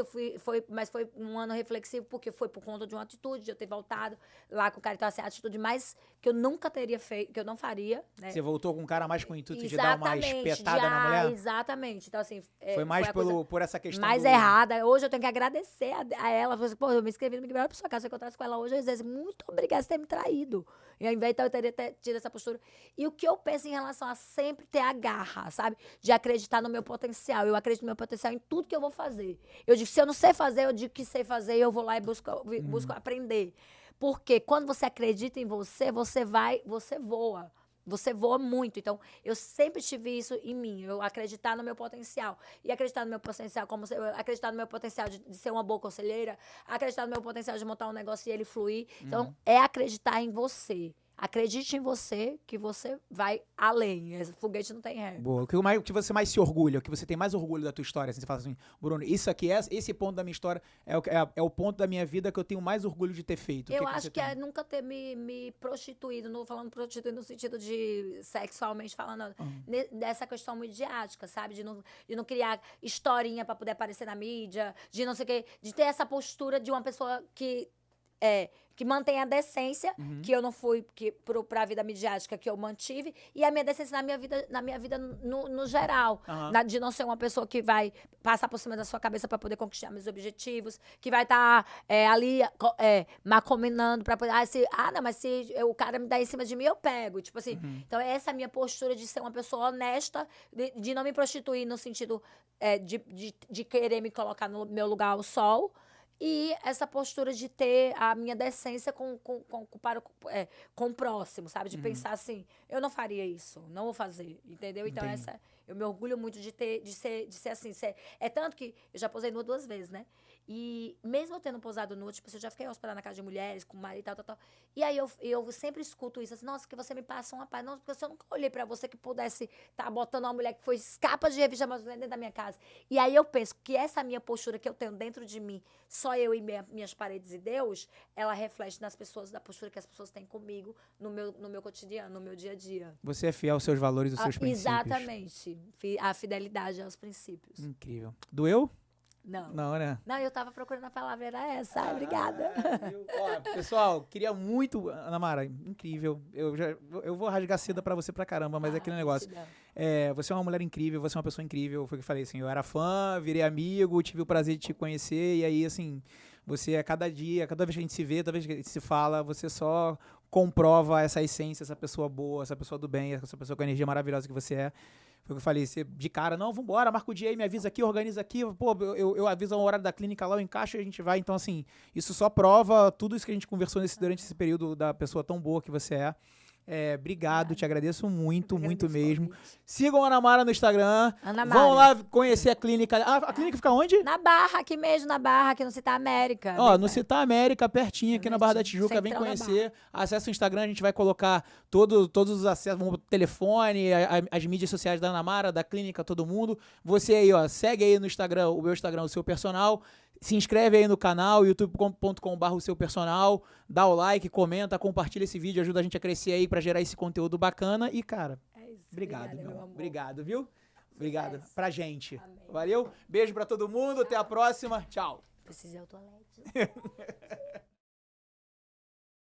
mas foi um ano reflexivo, porque foi por conta de uma atitude, de eu ter voltado lá com o cara. Então, assim, a atitude mais que eu nunca teria feito, que eu não faria, né? Você voltou com um cara mais com o intuito de dar uma espetada na mulher? Exatamente. Então, assim... Foi mais por essa questão mais errada. Hoje eu tenho que agradecer a ela. Falei assim, pô, eu me inscrevi no Big Brother pra sua casa, se eu encontrasse com ela hoje, eu ia dizer assim, muito obrigada por ter me traído. E ao invés, então, eu teria tido essa postura. E o que eu penso em relação a sempre ter a garra, sabe? De acreditar no meu potencial. Eu acredito no meu potencial em tudo que eu vou fazer. Eu digo, se eu não sei fazer, eu digo que sei fazer e eu vou lá e busco aprender. Porque quando você acredita em você, você voa. Você voa muito. Então, eu sempre tive isso em mim. Eu acreditar no meu potencial. E acreditar no meu potencial, acreditar no meu potencial de ser uma boa conselheira, acreditar no meu potencial de montar um negócio e ele fluir. Então, é acreditar em você. Acredite em você, que você vai além. Esse foguete não tem ré. Boa. O que você mais se orgulha? O que você tem mais orgulho da tua história? Assim, você fala assim, Bruno, isso aqui, esse ponto da minha história é o ponto da minha vida que eu tenho mais orgulho de ter feito. Eu acho que é nunca ter me prostituído, não falando prostituído no sentido de sexualmente falando, dessa questão midiática, sabe? De não criar historinha pra poder aparecer na mídia, de não sei o quê, de ter essa postura de uma pessoa que que mantém a decência, que eu não fui pra vida midiática que eu mantive, e a minha decência na minha vida no geral. De não ser uma pessoa que vai passar por cima da sua cabeça para poder conquistar meus objetivos, que vai estar ali macominando para poder. Mas se o cara me dá em cima de mim, eu pego. Tipo assim. Então, essa é a minha postura de ser uma pessoa honesta, de não me prostituir no sentido de querer me colocar no meu lugar ao sol. E essa postura de ter a minha decência com o próximo, sabe? De pensar assim, eu não faria isso, não vou fazer, entendeu? Então, eu me orgulho muito de ser assim. É tanto que eu já posei nua 2 vezes, né? E mesmo eu tendo posado nua, tipo, eu já fiquei hospedada na casa de mulheres, com marido e tal. E aí eu sempre escuto isso, assim, nossa, que você me passa uma paz. Nossa, porque eu nunca olhei pra você que pudesse estar botando uma mulher que foi capa de revista masculina dentro da minha casa. E aí eu penso que essa minha postura que eu tenho dentro de mim, só eu e minhas paredes e Deus, ela reflete nas pessoas, da postura que as pessoas têm comigo no meu cotidiano, no meu dia a dia. Você é fiel aos seus valores, aos seus princípios. Exatamente. A fidelidade aos princípios. Incrível. Doeu? Não. Não, né? Não, eu tava procurando a palavra, era essa. Obrigada. Ó, pessoal, queria muito... Ana Mara, incrível. Eu vou rasgar seda pra você pra caramba, mas é aquele negócio. Você é uma mulher incrível, você é uma pessoa incrível. Foi o que eu falei, assim, eu era fã, virei amigo, tive o prazer de te conhecer. E aí, assim, você a cada dia, cada vez que a gente se vê, toda vez que a gente se fala, você só comprova essa essência, essa pessoa boa, essa pessoa do bem, essa pessoa com a energia maravilhosa que você é. Foi o que eu falei, você de cara, não, vambora, marca o dia aí, me avisa aqui, organiza aqui, pô, eu aviso o horário da clínica lá, eu encaixo e a gente vai. Então, assim, isso só prova tudo isso que a gente conversou durante esse período da pessoa tão boa que você é. Obrigado, te agradeço muito mesmo. Sigam a Ana Mara no Instagram. Ana Mara. Vão lá conhecer a clínica. A clínica fica onde? Na Barra, aqui mesmo, na Barra, aqui no Citar América. Ó, no Citar América, pertinho, aqui na Barra da Tijuca. Vem conhecer. Acesse o Instagram, a gente vai colocar todos os acessos, o telefone, as mídias sociais da Ana Mara, da clínica, todo mundo. Você aí, ó, segue aí no Instagram, o meu Instagram, o seu personal. Se inscreve aí no canal, youtube.com.br o seu personal, dá o like, comenta, compartilha esse vídeo, ajuda a gente a crescer aí pra gerar esse conteúdo bacana. E, cara, obrigado, meu amor. Obrigado, viu? Obrigado pra gente. Amém. Valeu? Beijo pra todo mundo, até a próxima. Tchau. Precisei ao toalete.